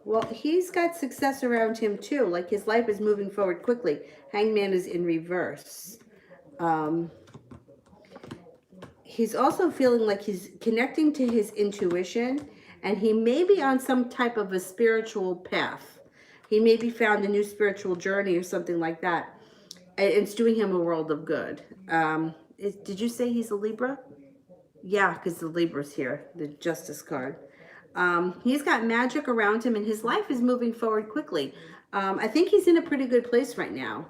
Well, he's got success around him too. Like his life is moving forward quickly. Hangman is in reverse. He's also feeling like he's connecting to his intuition, and he may be on some type of a spiritual path. He may be found a new spiritual journey or something like that. And it's doing him a world of good. Did you say he's a Libra? Yeah, because the Libra's here, the Justice card. He's got magic around him, and his life is moving forward quickly. I think he's in a pretty good place right now.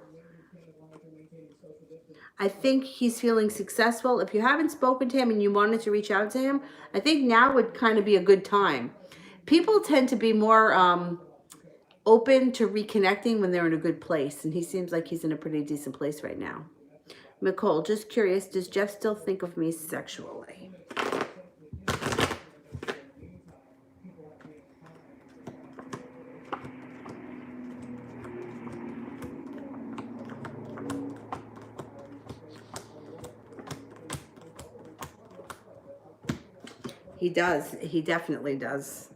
I think he's feeling successful. If you haven't spoken to him and you wanted to reach out to him, I think now would kind of be a good time. People tend to be more open to reconnecting when they're in a good place, and he seems like he's in a pretty decent place right now. Nicole, just curious, does Jeff still think of me sexually? He does. He definitely does.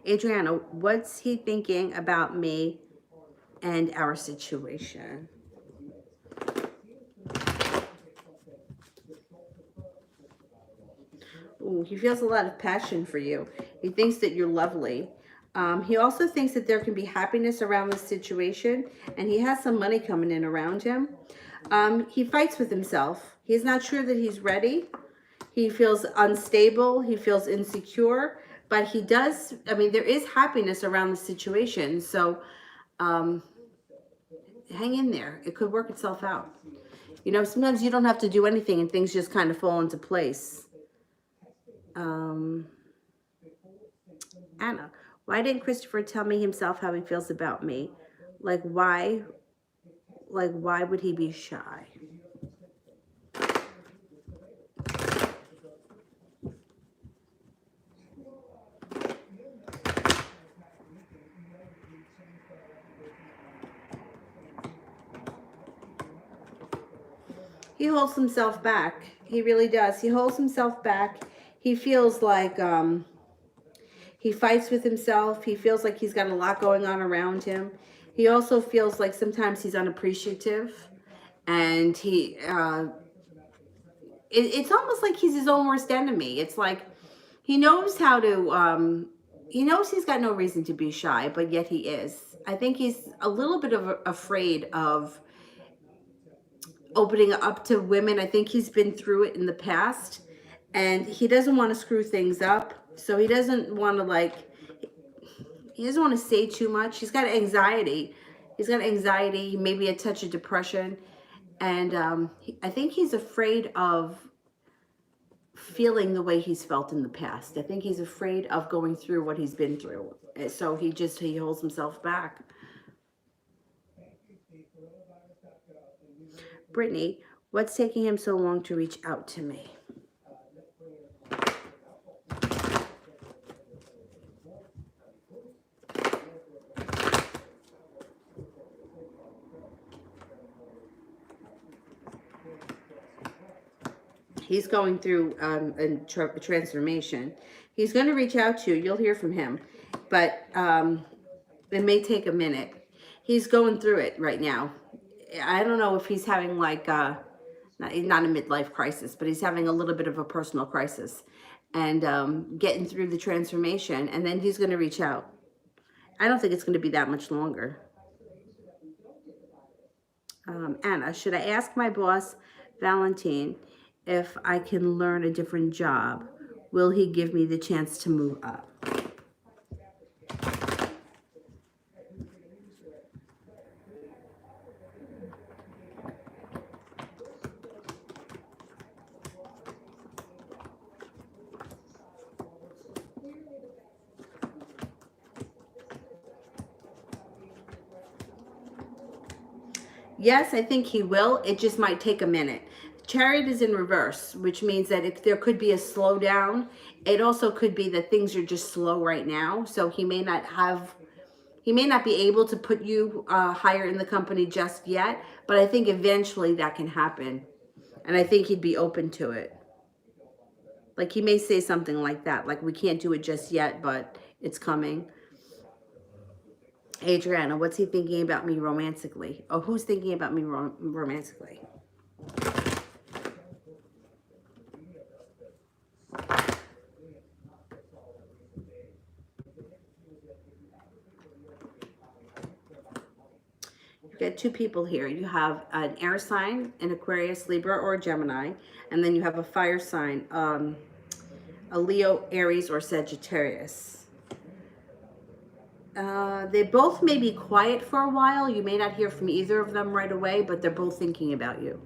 Adriana, what's he thinking about me and our situation? Ooh, he feels a lot of passion for you. He thinks that you're lovely. He also thinks that there can be happiness around this situation, and he has some money coming in around him. He fights with himself. He's not sure that he's ready. He feels unstable. He feels insecure, but he does, I mean, there is happiness around the situation. So hang in there. It could work itself out. You know, sometimes you don't have to do anything and things just kind of fall into place. Anna, why didn't Christopher tell me himself how he feels about me? Like why would he be shy? He holds himself back. He really does. He holds himself back. He feels like he fights with himself. He feels like he's got a lot going on around him. He also feels like sometimes he's unappreciative, and it's almost like he's his own worst enemy. It's like he knows how to he knows he's got no reason to be shy, but yet he is. I think he's a little bit afraid of opening up to women. I think he's been through it in the past, and he doesn't want to screw things up. So he doesn't want to he doesn't want to say too much. He's got anxiety. He's got anxiety, maybe a touch of depression. And I think he's afraid of feeling the way he's felt in the past. I think he's afraid of going through what he's been through. So he holds himself back. Brittany, what's taking him so long to reach out to me? He's going through a transformation. He's going to reach out to you. You'll hear from him. But it may take a minute. He's going through it right now. I don't know if he's having not a midlife crisis, but he's having a little bit of a personal crisis. And getting through the transformation. And then he's going to reach out. I don't think it's going to be that much longer. Anna, should I ask my boss, Valentine, if I can learn a different job? Will he give me the chance to move up? Yes, I think he will. It just might take a minute. Chariot is in reverse, which means that there could be a slowdown. It also could be that things are just slow right now. So he may not be able to put you higher in the company just yet, but I think eventually that can happen. And I think he'd be open to it. Like he may say something like that, like we can't do it just yet, but it's coming. Adriana, what's he thinking about me romantically? Oh, who's thinking about me romantically? You've got two people here. You have an air sign, an Aquarius, Libra, or a Gemini, and then you have a fire sign, a Leo, Aries, or Sagittarius. They both may be quiet for a while. You may not hear from either of them right away, but they're both thinking about you.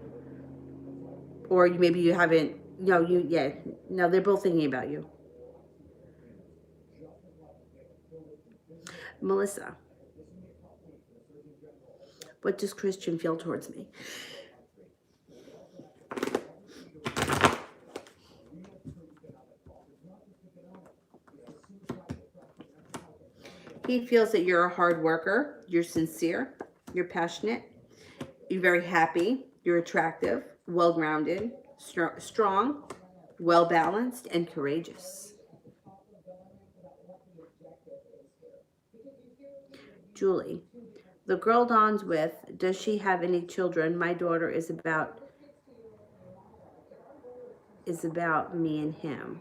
Or maybe you haven't No, yeah. No, they're both thinking about you. Melissa, what does Christian feel towards me? He feels that you're a hard worker, you're sincere, you're passionate, you're very happy, you're attractive, well-grounded, strong, well-balanced, and courageous. Julie, the girl Dawn's with, does she have any children? My daughter is about me and him.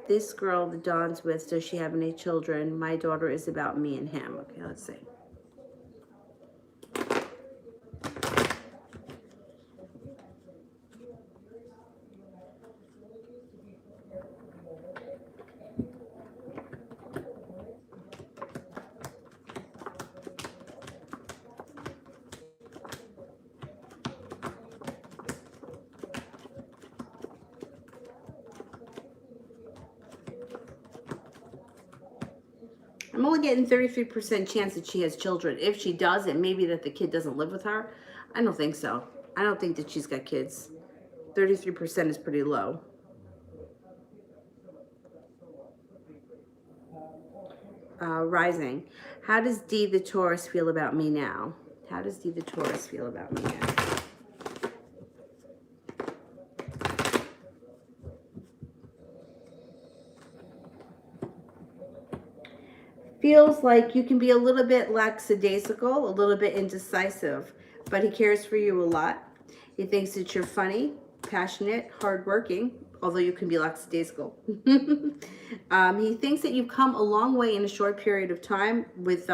This girl that Dawn's with, does she have any children? My daughter is about me and him. Okay, let's see. I'm only getting 33% chance that she has children. If she does, it may be that the kid doesn't live with her. I don't think so. I don't think that she's got kids. 33% is pretty low. Rising. How does D the Taurus feel about me now? How does D the Taurus feel about me now? Feels like you can be a little bit lackadaisical, a little bit indecisive, but he cares for you a lot. He thinks that you're funny, passionate, hardworking, although you can be lackadaisical. He thinks that you've come a long way in a short period of time with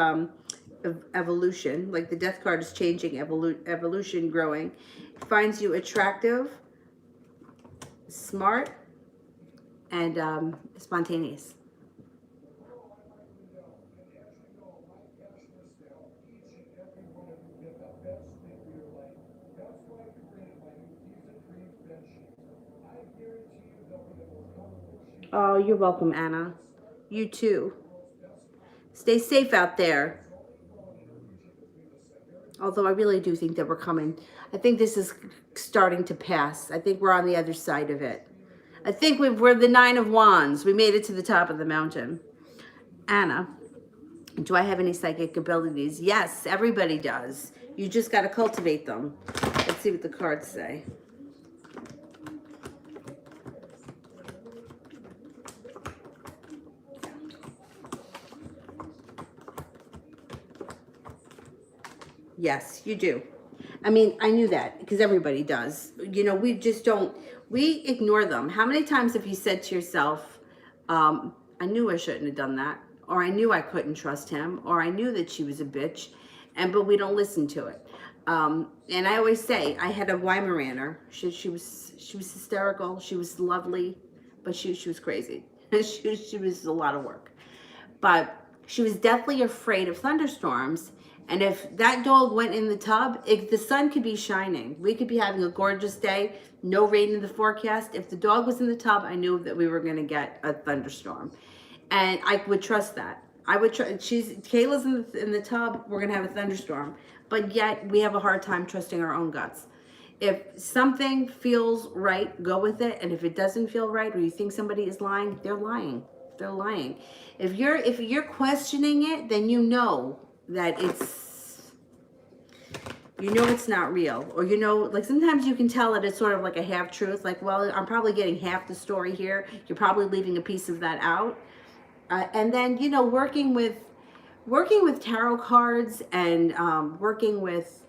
evolution, like the death card is changing, evolution growing. He finds you attractive, smart, and spontaneous. Oh, you're welcome, Anna. You too. Stay safe out there. Although I really do think that we're coming. I think this is starting to pass. I think we're on the other side of it. I think we're the Nine of Wands. We made it to the top of the mountain. Anna, do I have any psychic abilities? Yes, everybody does. You just got to cultivate them. Let's see what the cards say. Yes, you do. I mean, I knew that because everybody does. You know, we just don't, we ignore them. How many times have you said to yourself, I knew I shouldn't have done that, or I knew I couldn't trust him, or I knew that she was a bitch, but we don't listen to it. And I always say, I had a Weimaraner. She was hysterical. She was lovely, but she was crazy. she was a lot of work. But she was deathly afraid of thunderstorms. And if that dog went in the tub, if the sun could be shining, we could be having a gorgeous day, no rain in the forecast. If the dog was in the tub, I knew that we were going to get a thunderstorm. And I would trust that. I would trust, Kayla's in the tub, we're going to have a thunderstorm. But yet we have a hard time trusting our own guts. If something feels right, go with it. And if it doesn't feel right, or you think somebody is lying, they're lying. They're lying. If you're questioning it, then you know that it's not real. Or like sometimes you can tell that it's sort of like a half truth, like, well, I'm probably getting half the story here, you're probably leaving a piece of that out. And then working with tarot cards and working with,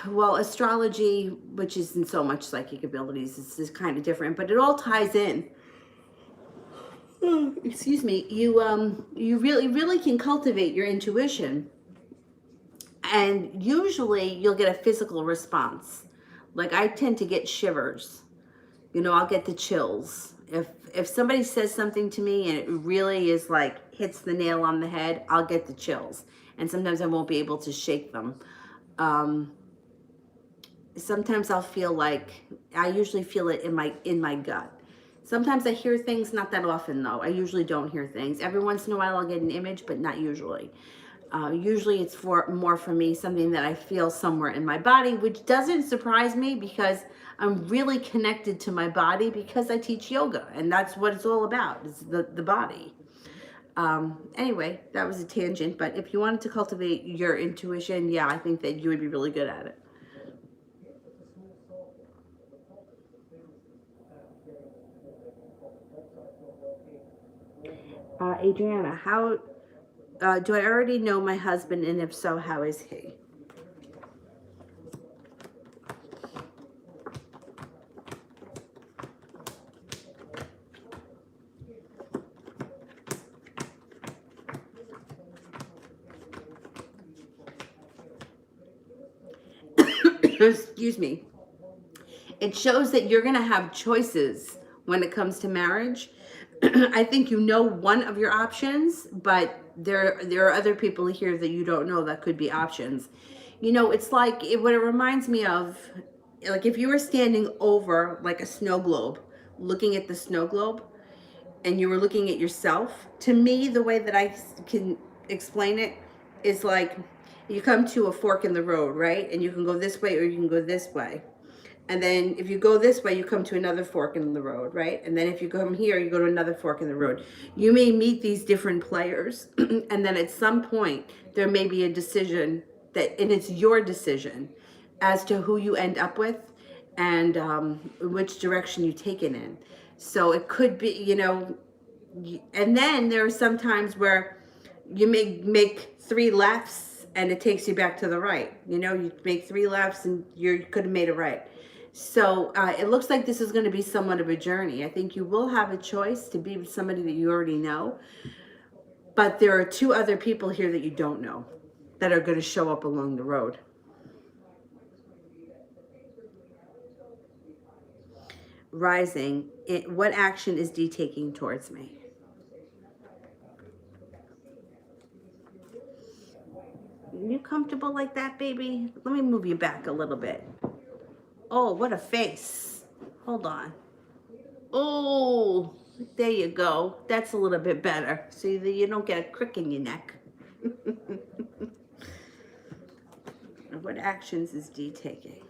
well, astrology, which isn't so much psychic abilities, it's kind of different, but it all ties in. Excuse me. You really can cultivate your intuition, and usually you'll get a physical response. Like I tend to get shivers. I'll get the chills. If somebody says something to me and it really is like hits the nail on the head, I'll get the chills. And sometimes I won't be able to shake them. sometimes I'll feel like, I usually feel it in my gut. Sometimes I hear things, not that often though. I usually don't hear things. Every once in a while I'll get an image, but not usually. Usually it's more for me, something that I feel somewhere in my body, which doesn't surprise me because I'm really connected to my body because I teach yoga, and that's what it's all about, is the body. Anyway, that was a tangent, but if you wanted to cultivate your intuition, yeah, I think that you would be really good at it. Adriana, how do I already know my husband, and if so, how is he? Excuse me. It shows that you're going to have choices when it comes to marriage. I think you know one of your options, but there are other people here that you don't know that could be options. You know, it's like what it reminds me of, like if you were standing over like a snow globe, looking at the snow globe, and you were looking at yourself. To me, the way that I can explain it is like you come to a fork in the road, right? And you can go this way or you can go this way. And then if you go this way, you come to another fork in the road, right? And then if you come here, you go to another fork in the road. You may meet these different players, and then at some point, there may be a decision and it's your decision as to who you end up with and which direction you take it in. So it could be, and then there are some times where you may make three lefts and it takes you back to the right. You make three lefts and you could have made it right. So it looks like this is going to be somewhat of a journey. I think you will have a choice to be with somebody that you already know, but there are two other people here that you don't know that are going to show up along the road. Rising, what action is D taking towards me? You comfortable like that, baby? Let me move you back a little bit. Oh, what a face. Hold on. Oh, there you go. That's a little bit better. See that you don't get a crick in your neck. What actions is D taking?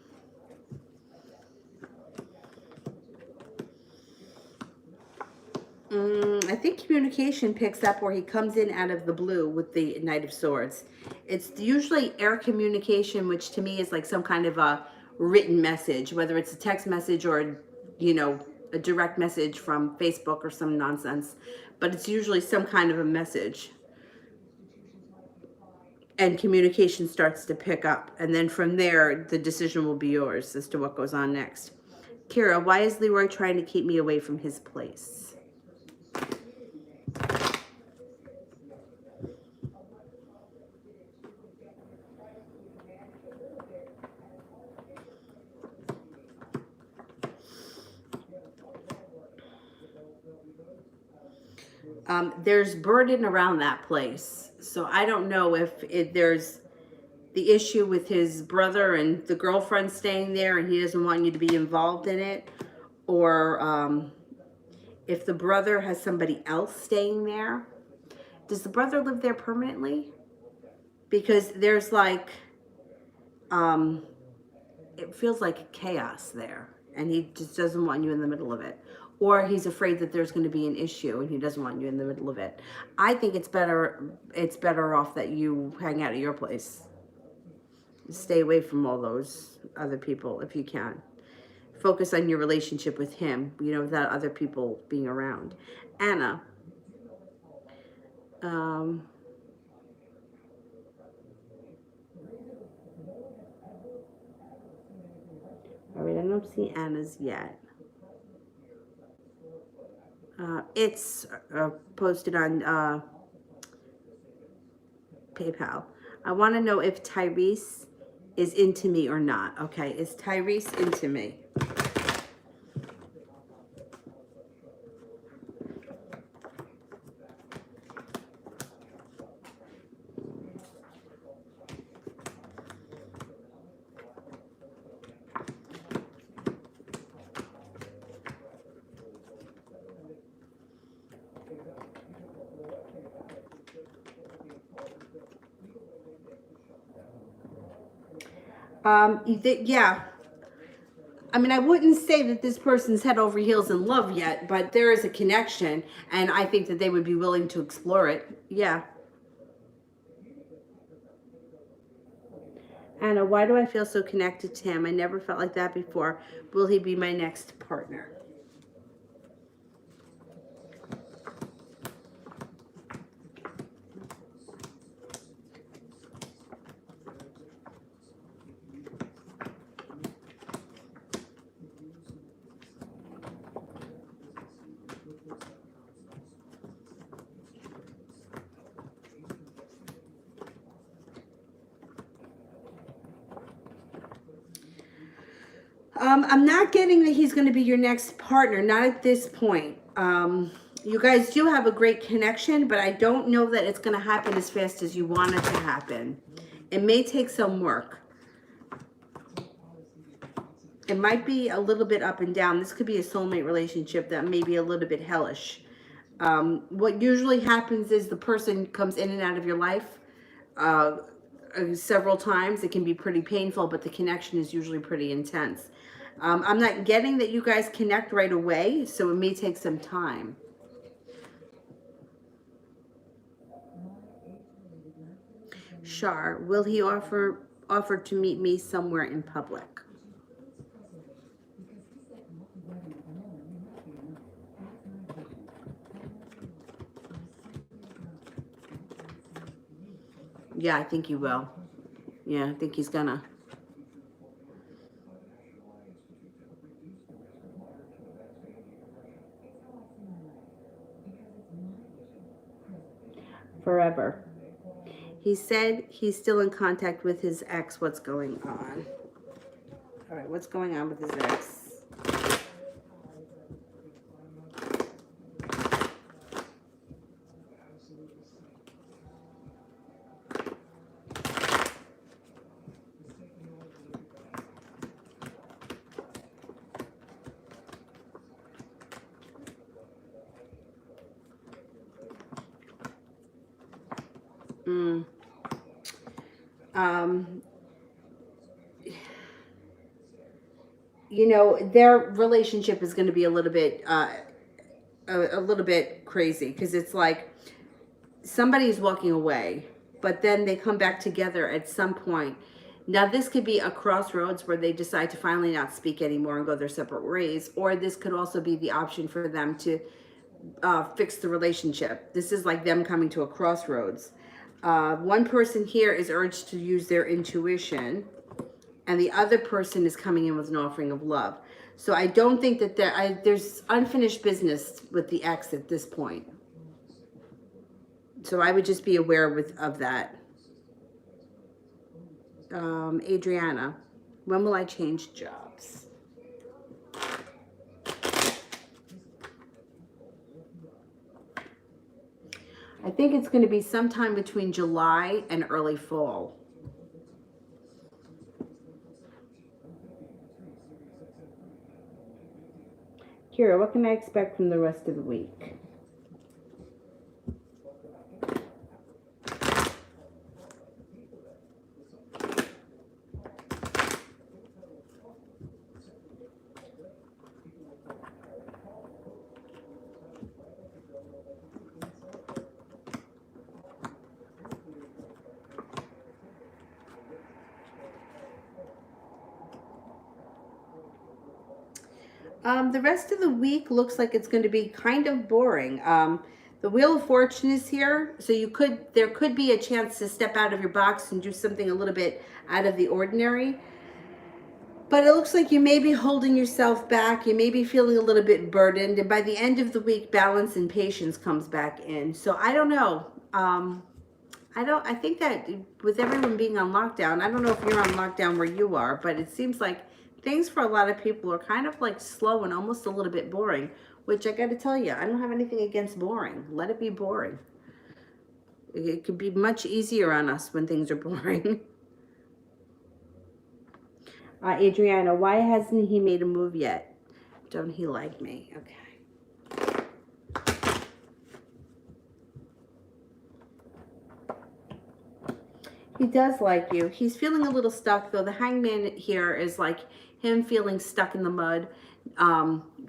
I think communication picks up where he comes in out of the blue with the Knight of Swords. It's usually air communication, which to me is like some kind of a written message, whether it's a text message or, a direct message from Facebook or some nonsense. But it's usually some kind of a message. And communication starts to pick up. And then from there, the decision will be yours as to what goes on next. Kira, why is Leroy trying to keep me away from his place? There's burden around that place. So I don't know if there's the issue with his brother and the girlfriend staying there and he doesn't want you to be involved in it, or if the brother has somebody else staying there. Does the brother live there permanently? Because there's like, it feels like chaos there and he just doesn't want you in the middle of it. Or he's afraid that there's going to be an issue and he doesn't want you in the middle of it. I think it's better off that you hang out at your place. Stay away from all those other people if you can. Focus on your relationship with him, without other people being around. Anna. All right, I don't see Anna's yet. It's posted on PayPal. I want to know if Tyrese is into me or not. Okay, is Tyrese into me? Yeah. I mean, I wouldn't say that this person's head over heels in love yet, but there is a connection, and I think that they would be willing to explore it. Yeah. Anna, why do I feel so connected to him? I never felt like that before. Will he be my next partner? I'm not getting that he's going to be your next partner, not at this point. You guys do have a great connection, but I don't know that it's going to happen as fast as you want it to happen. It may take some work. It might be a little bit up and down. This could be a soulmate relationship that may be a little bit hellish. What usually happens is the person comes in and out of your life several times. It can be pretty painful, but the connection is usually pretty intense. I'm not getting that you guys connect right away, so it may take some time. Shar, will he offer to meet me somewhere in public? Yeah, I think he will. Yeah, I think he's gonna. Forever. He said he's still in contact with his ex. What's going on? All right, what's going on with his ex? Mm. Um, you know, their relationship is going to be a little bit a little bit crazy, because it's like somebody's walking away, but then they come back together at some point. Now, this could be a crossroads where they decide to finally not speak anymore and go their separate ways, or this could also be the option for them to fix the relationship. This is like them coming to a crossroads. One person here is urged to use their intuition, and the other person is coming in with an offering of love. So I don't think that there's unfinished business with the ex at this point. So I would just be aware of that. Adriana, when will I change jobs? I think it's going to be sometime between July and early fall. Kira, what can I expect from the rest of the week? The rest of the week looks like it's going to be kind of boring. The Wheel of Fortune is here, so there could be a chance to step out of your box and do something a little bit out of the ordinary. But it looks like you may be holding yourself back. You may be feeling a little bit burdened, and by the end of the week, balance and patience comes back in. So I don't know. I think that with everyone being on lockdown, I don't know if you're on lockdown where you are, but it seems like things for a lot of people are kind of like slow and almost a little bit boring, which I got to tell you, I don't have anything against boring. Let it be boring. It could be much easier on us when things are boring. Adriana, why hasn't he made a move yet? Don't he like me? Okay. He does like you. He's feeling a little stuck, though. The hangman here is like him feeling stuck in the mud,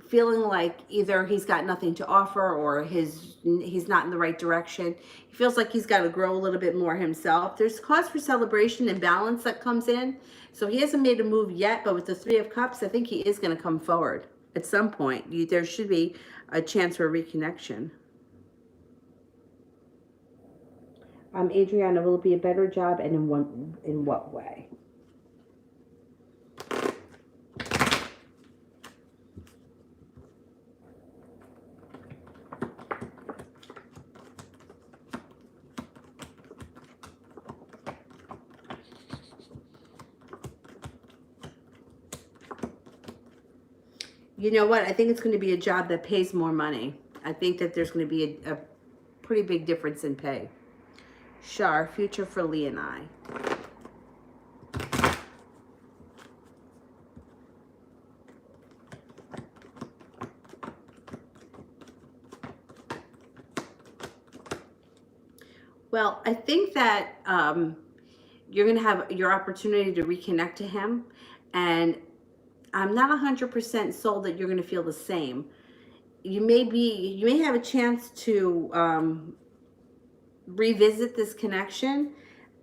feeling like either he's got nothing to offer or he's not in the right direction. He feels like he's got to grow a little bit more himself. There's cause for celebration and balance that comes in. So he hasn't made a move yet, but with the Three of Cups, I think he is going to come forward at some point. There should be a chance for a reconnection. Adriana, will it be a better job, and in what way? You know what? I think it's going to be a job that pays more money. I think that there's going to be a pretty big difference in pay. Shar, future for Lee and I. Well, I think that you're going to have your opportunity to reconnect to him. And I'm not 100% sold that you're going to feel the same. You may have a chance to revisit this connection,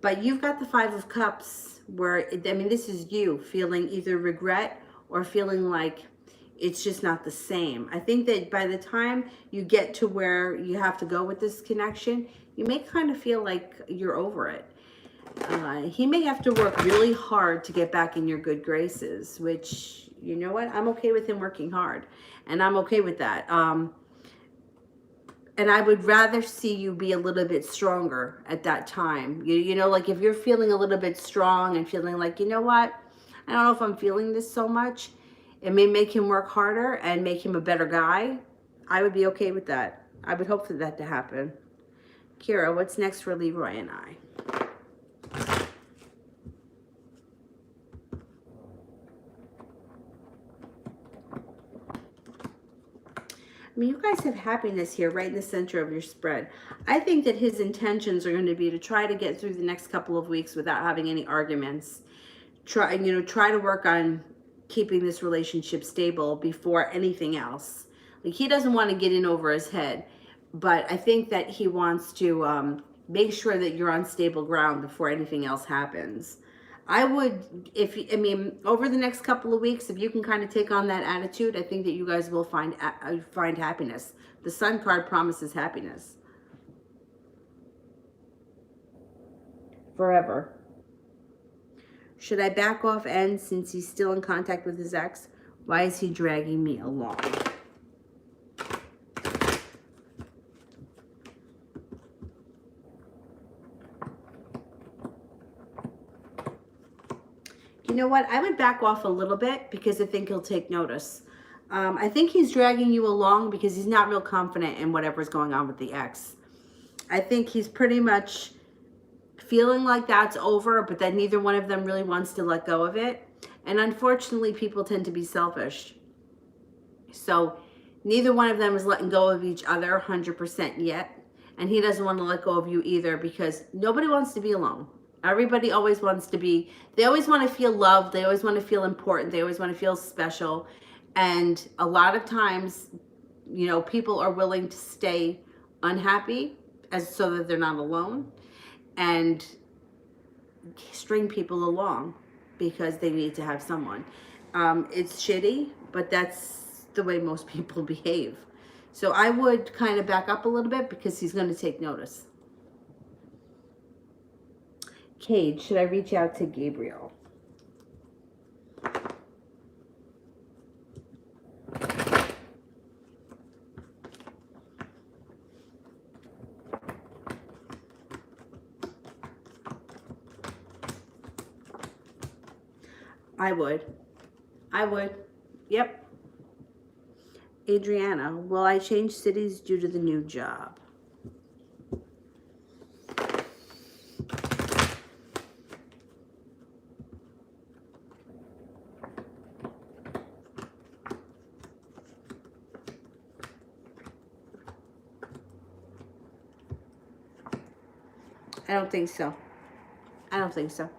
but you've got the Five of Cups where, I mean, this is you feeling either regret or feeling like it's just not the same. I think that by the time you get to where you have to go with this connection, you may kind of feel like you're over it. He may have to work really hard to get back in your good graces, which, you know what? I'm okay with him working hard, and I'm okay with that. And I would rather see you be a little bit stronger at that time. You know, like if you're feeling a little bit strong and feeling like, you know what? I don't know if I'm feeling this so much. It may make him work harder and make him a better guy. I would be okay with that. I would hope for that to happen. Kira, what's next for Leroy and I? I mean, you guys have happiness here right in the center of your spread. I think that his intentions are going to be to try to get through the next couple of weeks without having any arguments. Try to work on keeping this relationship stable before anything else. Like, he doesn't want to get in over his head, but I think that he wants to make sure that you're on stable ground before anything else happens. I would, over the next couple of weeks, if you can kind of take on that attitude, I think that you guys will find happiness. The Sun card promises happiness. Forever. Should I back off N since he's still in contact with his ex? Why is he dragging me along? You know what? I would back off a little bit because I think he'll take notice. I think he's dragging you along because he's not real confident in whatever's going on with the ex. I think he's pretty much feeling like that's over, but that neither one of them really wants to let go of it. And unfortunately, people tend to be selfish. So neither one of them is letting go of each other 100% yet. And he doesn't want to let go of you either because nobody wants to be alone. Everybody always wants to be, they always want to feel loved. They always want to feel important. They always want to feel special. And a lot of times, you know, people are willing to stay unhappy so that they're not alone and string people along because they need to have someone. It's shitty, but that's the way most people behave. So I would kind of back up a little bit because he's going to take notice. Cage, should I reach out to Gabriel? I would. Yep. Adriana, will I change cities due to the new job? I don't think so. I don't think so.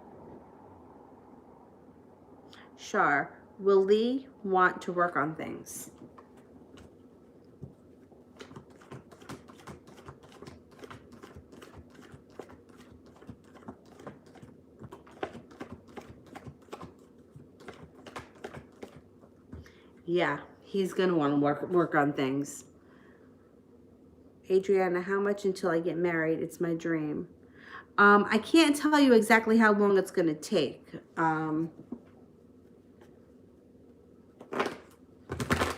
Char, will Lee want to work on things? Yeah, he's gonna want to work on things. Adriana, how much until I get married? It's my dream. I can't tell you exactly how long it's gonna take. Let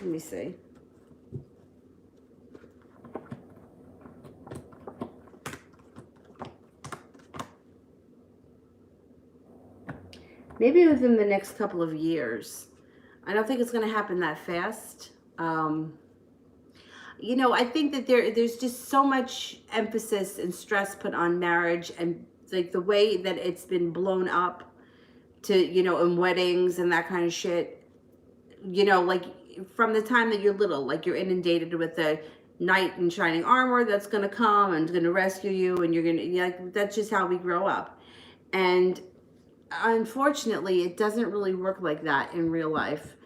me see. Maybe within the next couple of years. I don't think it's going to happen that fast. You know, I think that there's just so much emphasis and stress put on marriage, and like the way that it's been blown up to, you know, in weddings and that kind of shit. You know, like from the time that you're little, like you're inundated with the knight in shining armor that's going to come and going to rescue you, and you're going to, like, that's just how we grow up. And unfortunately, it doesn't really work like that in real life,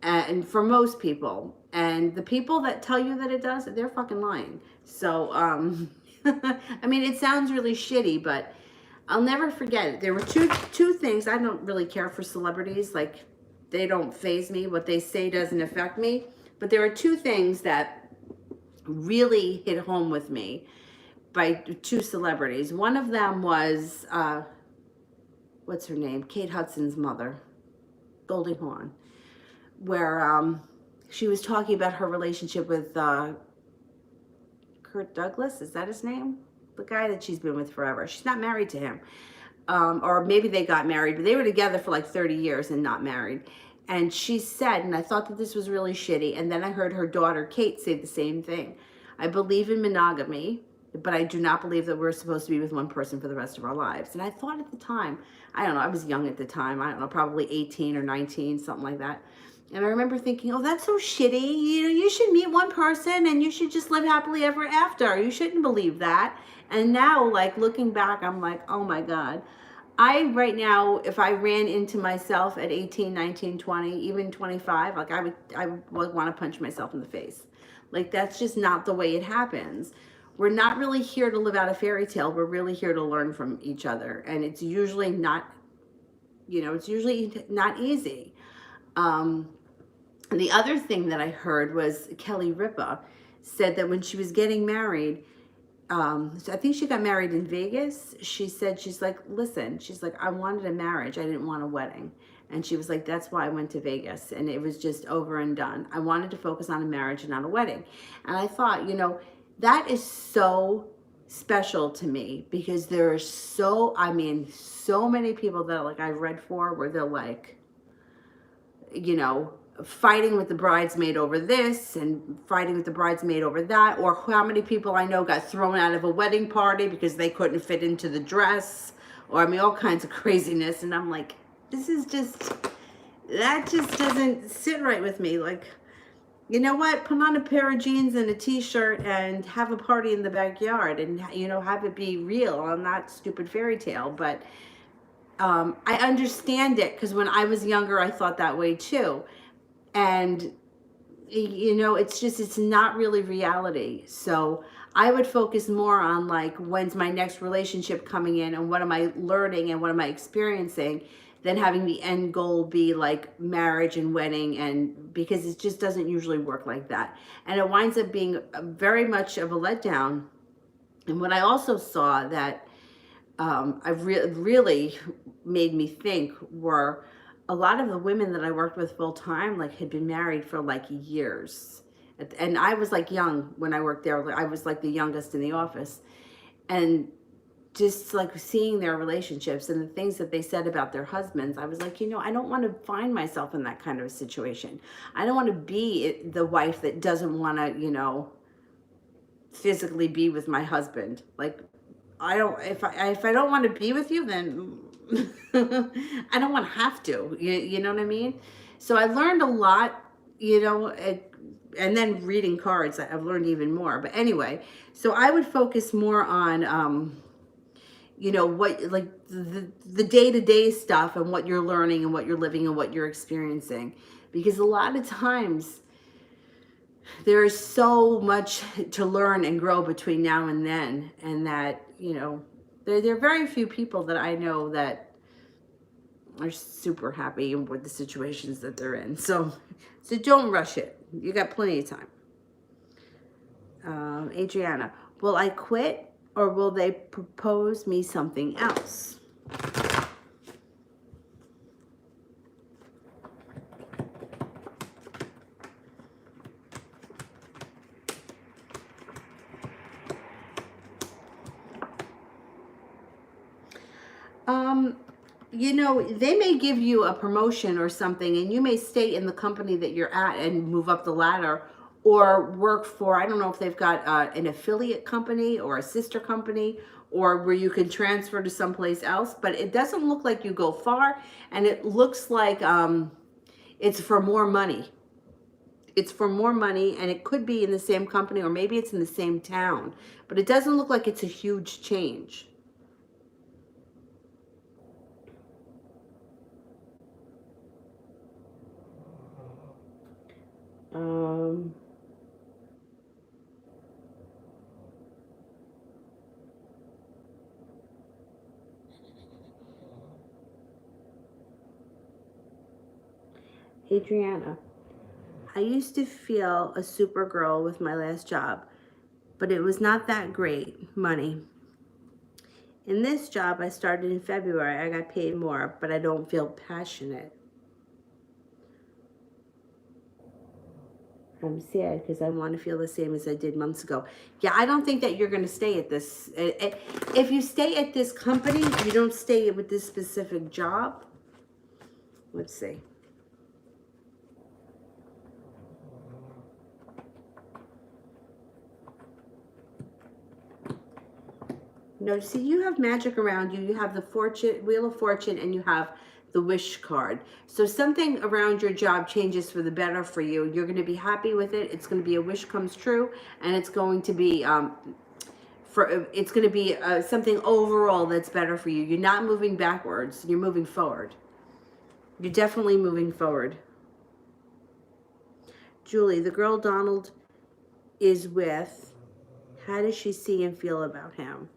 and for most people. And the people that tell you that it does, they're fucking lying. So I mean, it sounds really shitty, but I'll never forget it. There were two things. I don't really care for celebrities. Like, they don't faze me. What they say doesn't affect me. But there are two things that really hit home with me by two celebrities. One of them was what's her name? Kate Hudson's mother, Goldie Hawn, where she was talking about her relationship with Kurt Douglas. Is that his name? The guy that she's been with forever. She's not married to him. Or maybe they got married, but they were together for like 30 years and not married. And she said, and I thought that this was really shitty, and then I heard her daughter, Kate, say the same thing. I believe in monogamy, but I do not believe that we're supposed to be with one person for the rest of our lives. And I thought at the time, I don't know, I was young at the time, I don't know, probably 18 or 19, something like that. And I remember thinking, oh, that's so shitty. You know, you should meet one person and you should just live happily ever after. You shouldn't believe that. And now, like, looking back, I'm like, oh my God. Right now, if I ran into myself at 18, 19, 20, even 25, like I would want to punch myself in the face. Like, that's just not the way it happens. We're not really here to live out a fairy tale. We're really here to learn from each other. And it's usually not, you know, it's usually not easy. And the other thing that I heard was Kelly Ripa said that when she was getting married, so I think she got married in Vegas. She said, she's like, listen, she's like, I wanted a marriage. I didn't want a wedding. And she was like, that's why I went to Vegas. And it was just over and done. I wanted to focus on a marriage and not a wedding. And I thought, you know, that is so special to me, because there are so many people that, like, I've read for where they're like, you know, fighting with the bridesmaid over this and fighting with the bridesmaid over that, or how many people I know got thrown out of a wedding party because they couldn't fit into the dress, or I mean, all kinds of craziness. And I'm like, this is just, that just doesn't sit right with me. Like, you know what, put on a pair of jeans and a t-shirt and have a party in the backyard and, you know, have it be real on that stupid fairy tale. But I understand it, because when I was younger, I thought that way too. And, you know, it's just, it's not really reality. So I would focus more on, like, when's my next relationship coming in and what am I learning and what am I experiencing, than having the end goal be like marriage and wedding. And because it just doesn't usually work like that. And it winds up being very much of a letdown. And what I also saw that really made me think were a lot of the women that I worked with full time, like, had been married for like years. And I was like young when I worked there. I was like the youngest in the office. And just like seeing their relationships and the things that they said about their husbands, I was like, you know, I don't want to find myself in that kind of a situation. I don't want to be the wife that doesn't want to, you know, physically be with my husband. Like, I don't, if I don't want to be with you, then I don't want to have to, you know what I mean? So I learned a lot, you know, and then reading cards, I've learned even more. But anyway, so I would focus more on, you know, what, like the day-to-day stuff and what you're learning and what you're living and what you're experiencing. Because a lot of times there is so much to learn and grow between now and then, and that, you know, there are very few people that I know that are super happy with the situations that they're in. So don't rush it. You got plenty of time. Adriana, will I quit or will they propose me something else? You know, they may give you a promotion or something, and you may stay in the company that you're at and move up the ladder, or work for, I don't know if they've got an affiliate company or a sister company, or where you can transfer to someplace else. But it doesn't look like you go far, and it looks like it's for more money. It's for more money, and it could be in the same company, or maybe it's in the same town. But it doesn't look like it's a huge change. Adriana, I used to feel a super girl with my last job, but it was not that great money. In this job I started in February, I got paid more, but I don't feel passionate. I'm sad because I want to feel the same as I did months ago. Yeah, I don't think that you're going to stay at this. If you stay at this company, you don't stay with this specific job. Let's see. No, see, you have magic around you. You have the Wheel of Fortune, and you have the wish card. So something around your job changes for the better for you. You're going to be happy with it. It's going to be a wish comes true, and it's going to be something overall that's better for you. You're not moving backwards. You're moving forward. You're definitely moving forward. Julie, the girl Donald is with, how does she see and feel about him?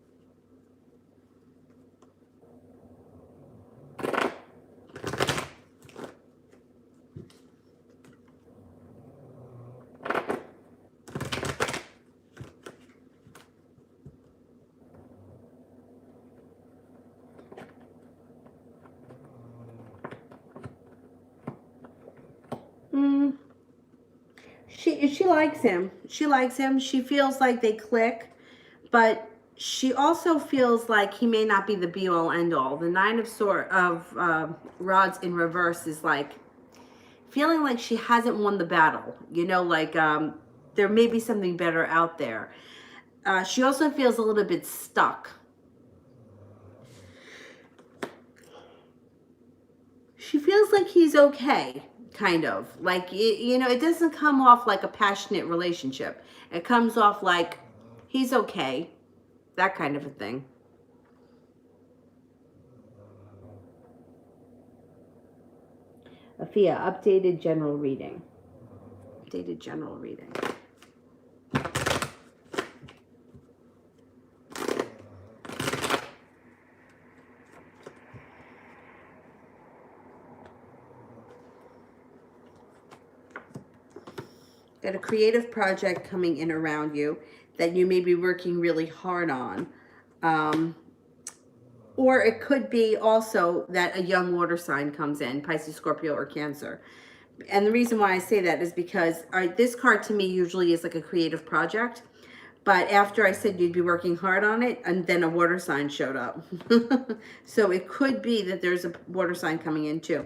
She likes him. She likes him. She feels like they click, but she also feels like he may not be the be all end all. The Nine of Rods in reverse is like feeling like she hasn't won the battle. You know, like there may be something better out there. She also feels a little bit stuck. She feels like he's okay. Kind of like, you know, it doesn't come off like a passionate relationship. It comes off like he's okay, that kind of a thing. Afia, updated general reading. Updated general reading. Got a creative project coming in around you that you may be working really hard on. Or it could be also that a young water sign comes in, Pisces, Scorpio, or Cancer. And the reason why I say that is because this card to me usually is like a creative project. But after I said you'd be working hard on it, and then a water sign showed up. So it could be that there's a water sign coming in too.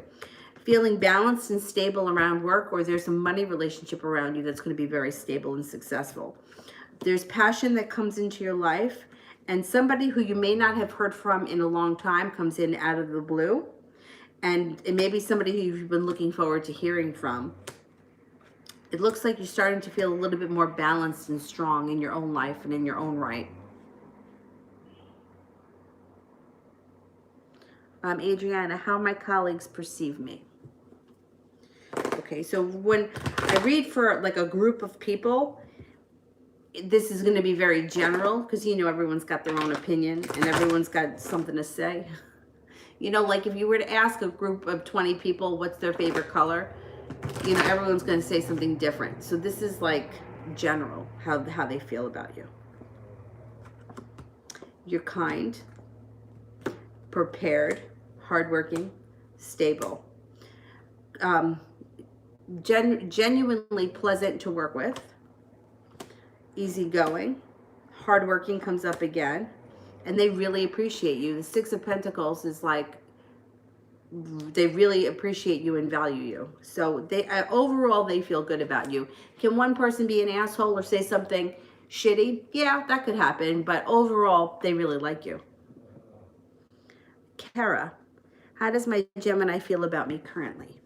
Feeling balanced and stable around work, or there's a money relationship around you that's going to be very stable and successful. There's passion that comes into your life, and somebody who you may not have heard from in a long time comes in out of the blue. And it may be somebody who you've been looking forward to hearing from. It looks like you're starting to feel a little bit more balanced and strong in your own life and in your own right. Adriana, how my colleagues perceive me. Okay, so when I read for like a group of people, this is going to be very general because, you know, everyone's got their own opinion and everyone's got something to say. You know, like if you were to ask a group of 20 people what's their favorite color, you know, everyone's going to say something different. So this is like general, how they feel about you. You're kind, prepared, hardworking, stable, genuinely pleasant to work with, easygoing, hardworking comes up again, and they really appreciate you. The Six of Pentacles is like, they really appreciate you and value you. So they overall, they feel good about you. Can one person be an asshole or say something shitty? Yeah, that could happen, but overall, they really like you. Kara, how does my Gemini feel about me currently?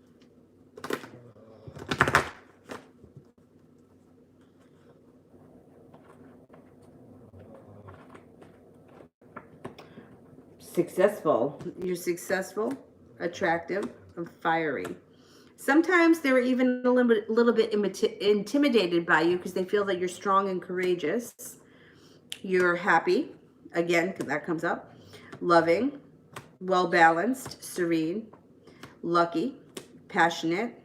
Successful. You're successful, attractive, and fiery. Sometimes they're even a little bit intimidated by you because they feel that you're strong and courageous. You're happy. Again, that comes up. Loving, well-balanced, serene, lucky, passionate.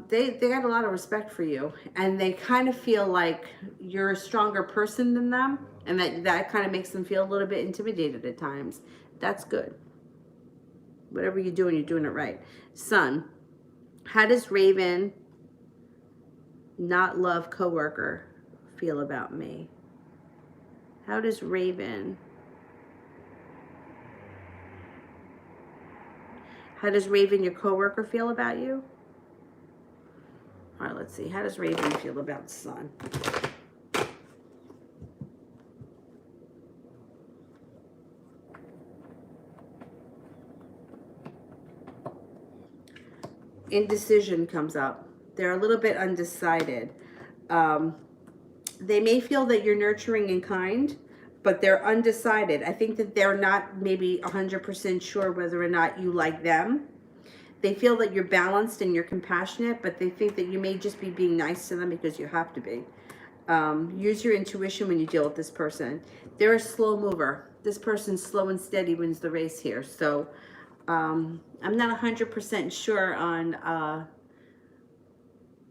They got a lot of respect for you, and they kind of feel like you're a stronger person than them, and that kind of makes them feel a little bit intimidated at times. That's good. Whatever you're doing it right. Sun, how does Raven, not love coworker, feel about me? How does Raven, your coworker, feel about you? All right, let's see. How does Raven feel about Sun? Indecision comes up. They're a little bit undecided. They may feel that you're nurturing and kind, but they're undecided. I think that they're not maybe 100% sure whether or not you like them. They feel that you're balanced and you're compassionate, but they think that you may just be being nice to them because you have to be. Use your intuition when you deal with this person. They're a slow mover. This person, slow and steady, wins the race here. So I'm not 100% sure on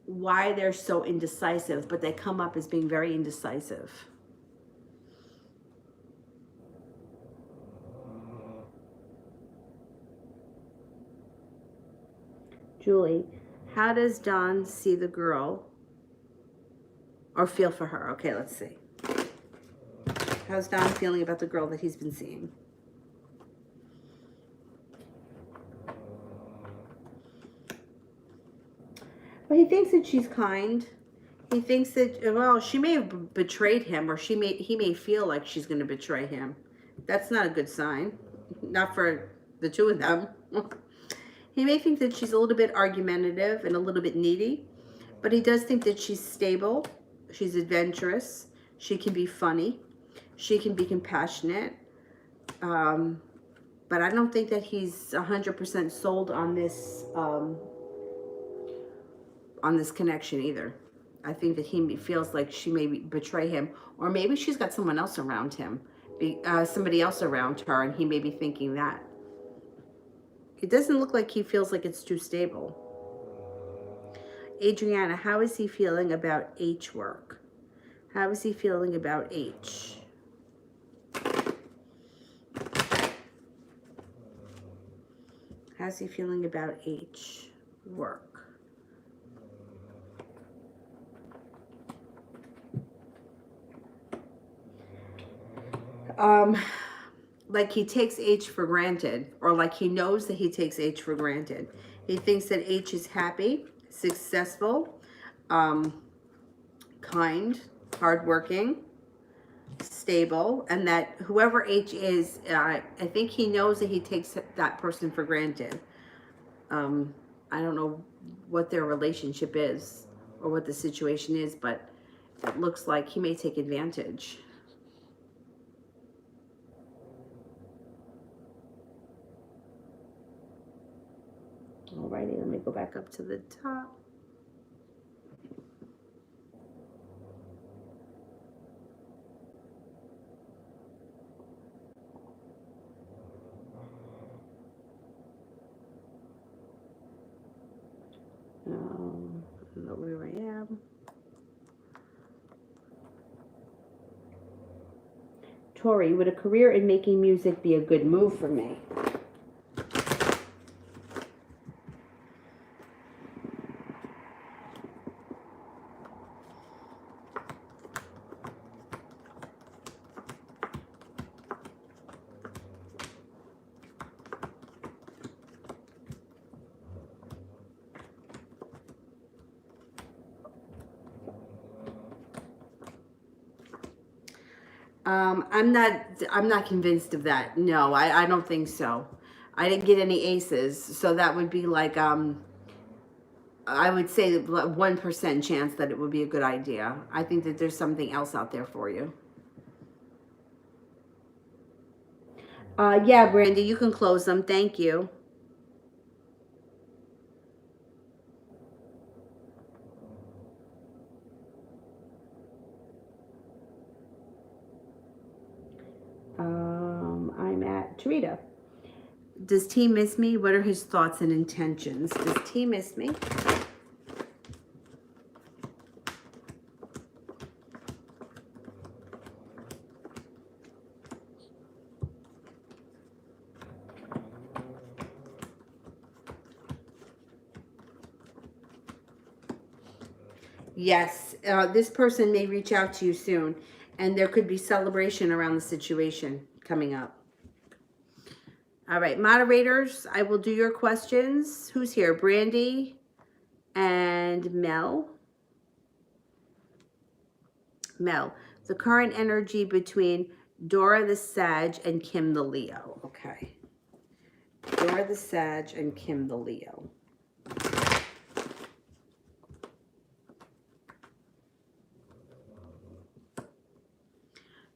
why they're so indecisive, but they come up as being very indecisive. Julie, how does Don see the girl or feel for her? Okay, let's see. How's Don feeling about the girl that he's been seeing? Well, he thinks that she's kind. He thinks that, well, she may have betrayed him, or he may feel like she's going to betray him. That's not a good sign. Not for the two of them. He may think that she's a little bit argumentative and a little bit needy, but he does think that she's stable, she's adventurous, she can be funny, she can be compassionate, but I don't think that he's 100% sold on this connection either. I think that he feels like she may betray him, or maybe she's got someone else around him, somebody else around her, and he may be thinking that. It doesn't look like he feels like it's too stable. Adriana, how is he feeling about H work? How is he feeling about H? How's he feeling about H work? Like he takes H for granted, or like he knows that he takes H for granted. He thinks that H is happy, successful, kind, hardworking, stable, and that whoever H is, I think he knows that he takes that person for granted. I don't know what their relationship is or what the situation is, but it looks like he may take advantage. Alrighty, let me go back up to the top. I don't know where I am. Tori, would a career in making music be a good move for me? I'm not convinced of that. No, I don't think so. I didn't get any aces, so that would be like I would say 1% chance that it would be a good idea. I think that there's something else out there for you. Yeah, Brandy, you can close them. Thank you. I'm at Tarita. Does T miss me? What are his thoughts and intentions? Does T miss me? Yes, this person may reach out to you soon, and there could be celebration around the situation coming up. All right, moderators, I will do your questions. Who's here? Brandy and Mel. Mel, the current energy between Dora the Sag and Kim the Leo. Okay. Dora the Sag and Kim the Leo.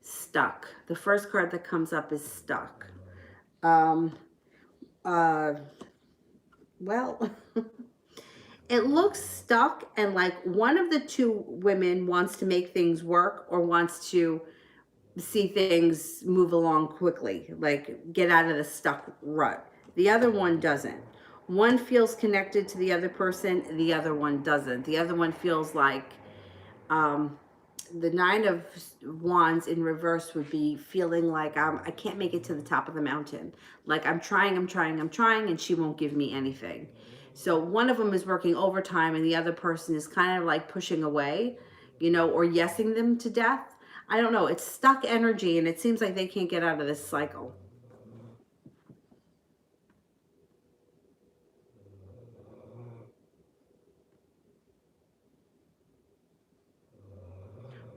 Stuck. The first card that comes up is stuck. Well, it looks stuck, and like one of the two women wants to make things work or wants to see things move along quickly, like get out of the stuck rut. The other one doesn't. One feels connected to the other person, the other one doesn't. The other one feels like the Nine of Wands in reverse would be feeling like I can't make it to the top of the mountain. Like I'm trying, and she won't give me anything. So one of them is working overtime and the other person is kind of like pushing away, you know, or yesing them to death. I don't know. It's stuck energy and it seems like they can't get out of this cycle.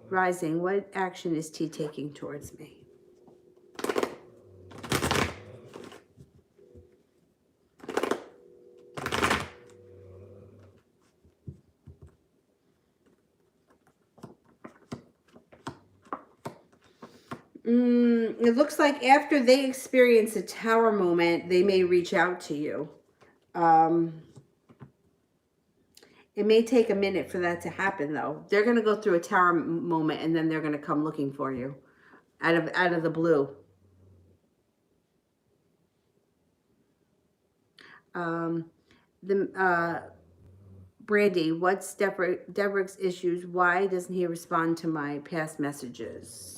Rising, what action is T taking towards me? It looks like after they experience a tower moment, they may reach out to you. It may take a minute for that to happen, though. They're going to go through a tower moment, and then they're going to come looking for you out of the blue. Brandy, what's Derek's issues? Why doesn't he respond to my past messages?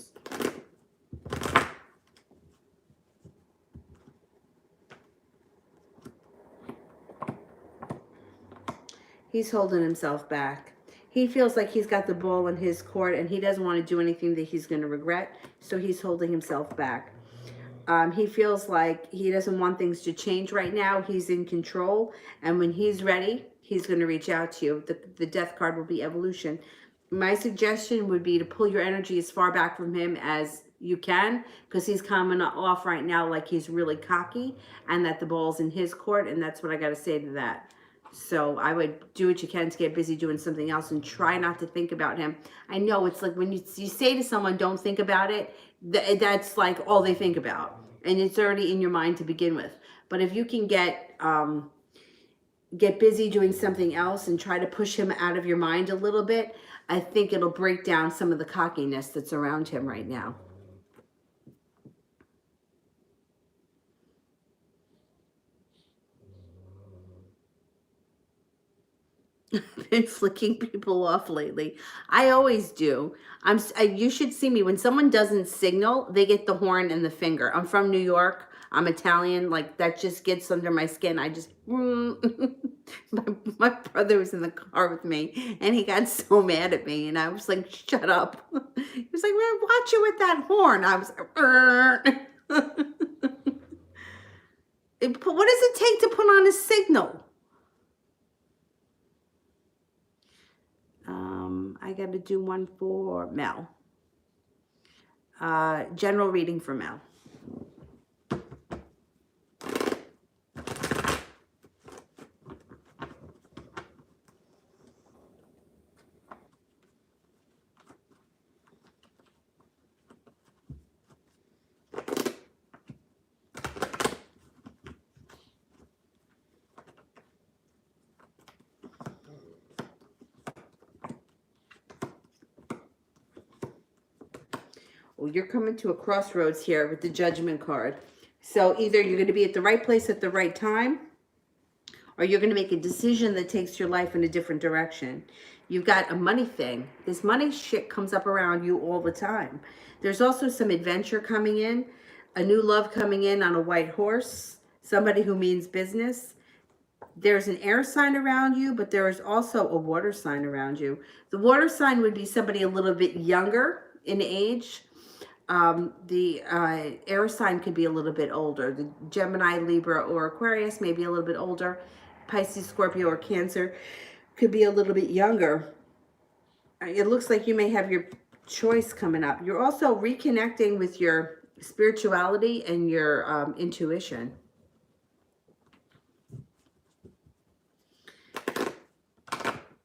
He's holding himself back. He feels like he's got the ball in his court and he doesn't want to do anything that he's going to regret. So he's holding himself back. He feels like he doesn't want things to change right now. He's in control. And when he's ready, he's going to reach out to you. The death card will be evolution. My suggestion would be to pull your energy as far back from him as you can, because he's coming off right now like he's really cocky and that the ball's in his court. And that's what I got to say to that. So I would do what you can to get busy doing something else and try not to think about him. I know it's like when you say to someone, don't think about it, that's like all they think about. And it's already in your mind to begin with. But if you can get get busy doing something else and try to push him out of your mind a little bit, I think it'll break down some of the cockiness that's around him right now. Been flicking people off lately. I always do. You should see me when someone doesn't signal, they get the horn and the finger. I'm from New York. I'm Italian. Like that just gets under my skin. I just my brother was in the car with me and he got so mad at me and I was like, shut up. He was like, man, watch you with that horn. I was like, what does it take to put on a signal? I got to do one for Mel. General reading for Mel. Well, you're coming to a crossroads here with the Judgment card. So either you're going to be at the right place at the right time, or you're going to make a decision that takes your life in a different direction. You've got a money thing. This money shit comes up around you all the time. There's also some adventure coming in, a new love coming in on a white horse, somebody who means business. There's an air sign around you, but there is also a water sign around you. The water sign would be somebody a little bit younger in age. The air sign could be a little bit older. The Gemini, Libra, or Aquarius may be a little bit older. Pisces, Scorpio, or Cancer could be a little bit younger. It looks like you may have your choice coming up. You're also reconnecting with your spirituality and your intuition.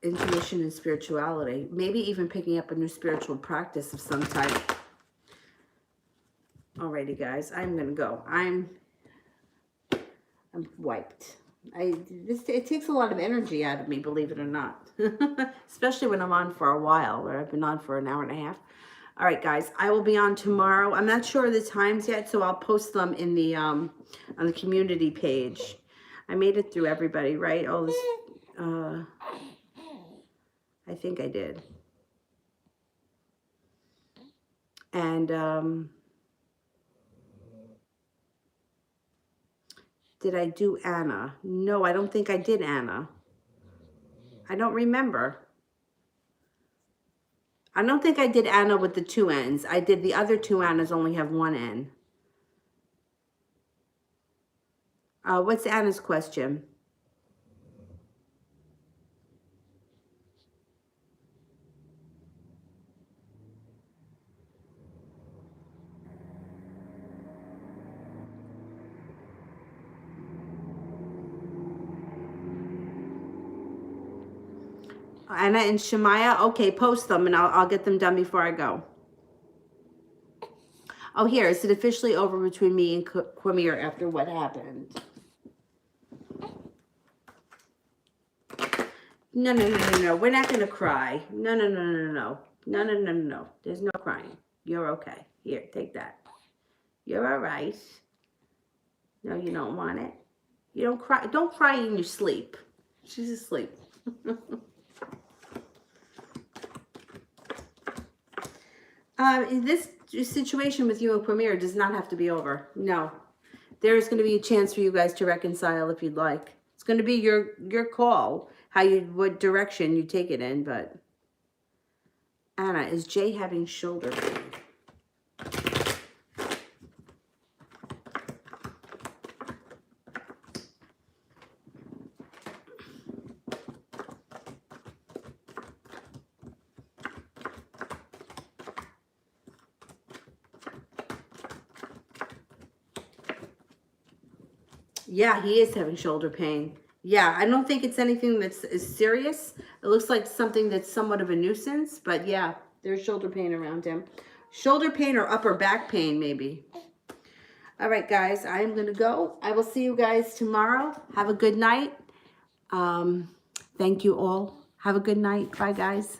Intuition and spirituality. Maybe even picking up a new spiritual practice of some type. Alrighty, guys, I'm gonna go. I'm wiped. It takes a lot of energy out of me, believe it or not. Especially when I'm on for a while, or I've been on for an hour and a half. All right, guys, I will be on tomorrow. I'm not sure of the times yet, so I'll post them in the on the community page. I made it through everybody, right? All this. I think I did. And did I do Anna? No, I don't think I did Anna. I don't remember. I don't think I did Anna with the 2 N's. I did the other 2 Annas only have 1 N. What's Anna's question? Anna and Shemaya? Okay, post them and I'll get them done before I go. Oh, here, is it officially over between me and Quamir after what happened? No, no, no, no, no. We're not going to cry. No, no, no, no, no. No, no, no, no, no. There's no crying. You're okay. Here, take that. You're all right. No, you don't want it. You don't cry. Don't cry in your sleep. She's asleep. This situation with you and Quamir does not have to be over. No. There's going to be a chance for you guys to reconcile if you'd like. It's going to be your call, what direction you take it in, but Anna, is Jay having shoulder pain? Yeah, he is having shoulder pain. Yeah, I don't think it's anything that's serious. It looks like something that's somewhat of a nuisance, but yeah, there's shoulder pain around him. Shoulder pain or upper back pain, maybe. All right, guys, I am going to go. I will see you guys tomorrow. Have a good night. Thank you all. Have a good night. Bye, guys.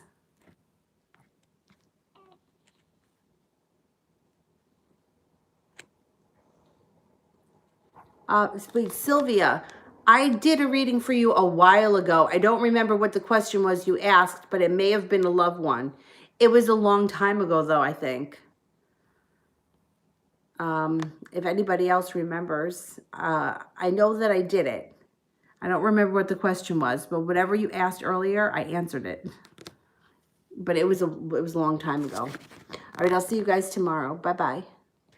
Please, Sylvia, I did a reading for you a while ago. I don't remember what the question was you asked, but it may have been a loved one. It was a long time ago, though, I think. If anybody else remembers, I know that I did it. I don't remember what the question was, but whatever you asked earlier, I answered it. But it was a long time ago. All right, I'll see you guys tomorrow. Bye-bye.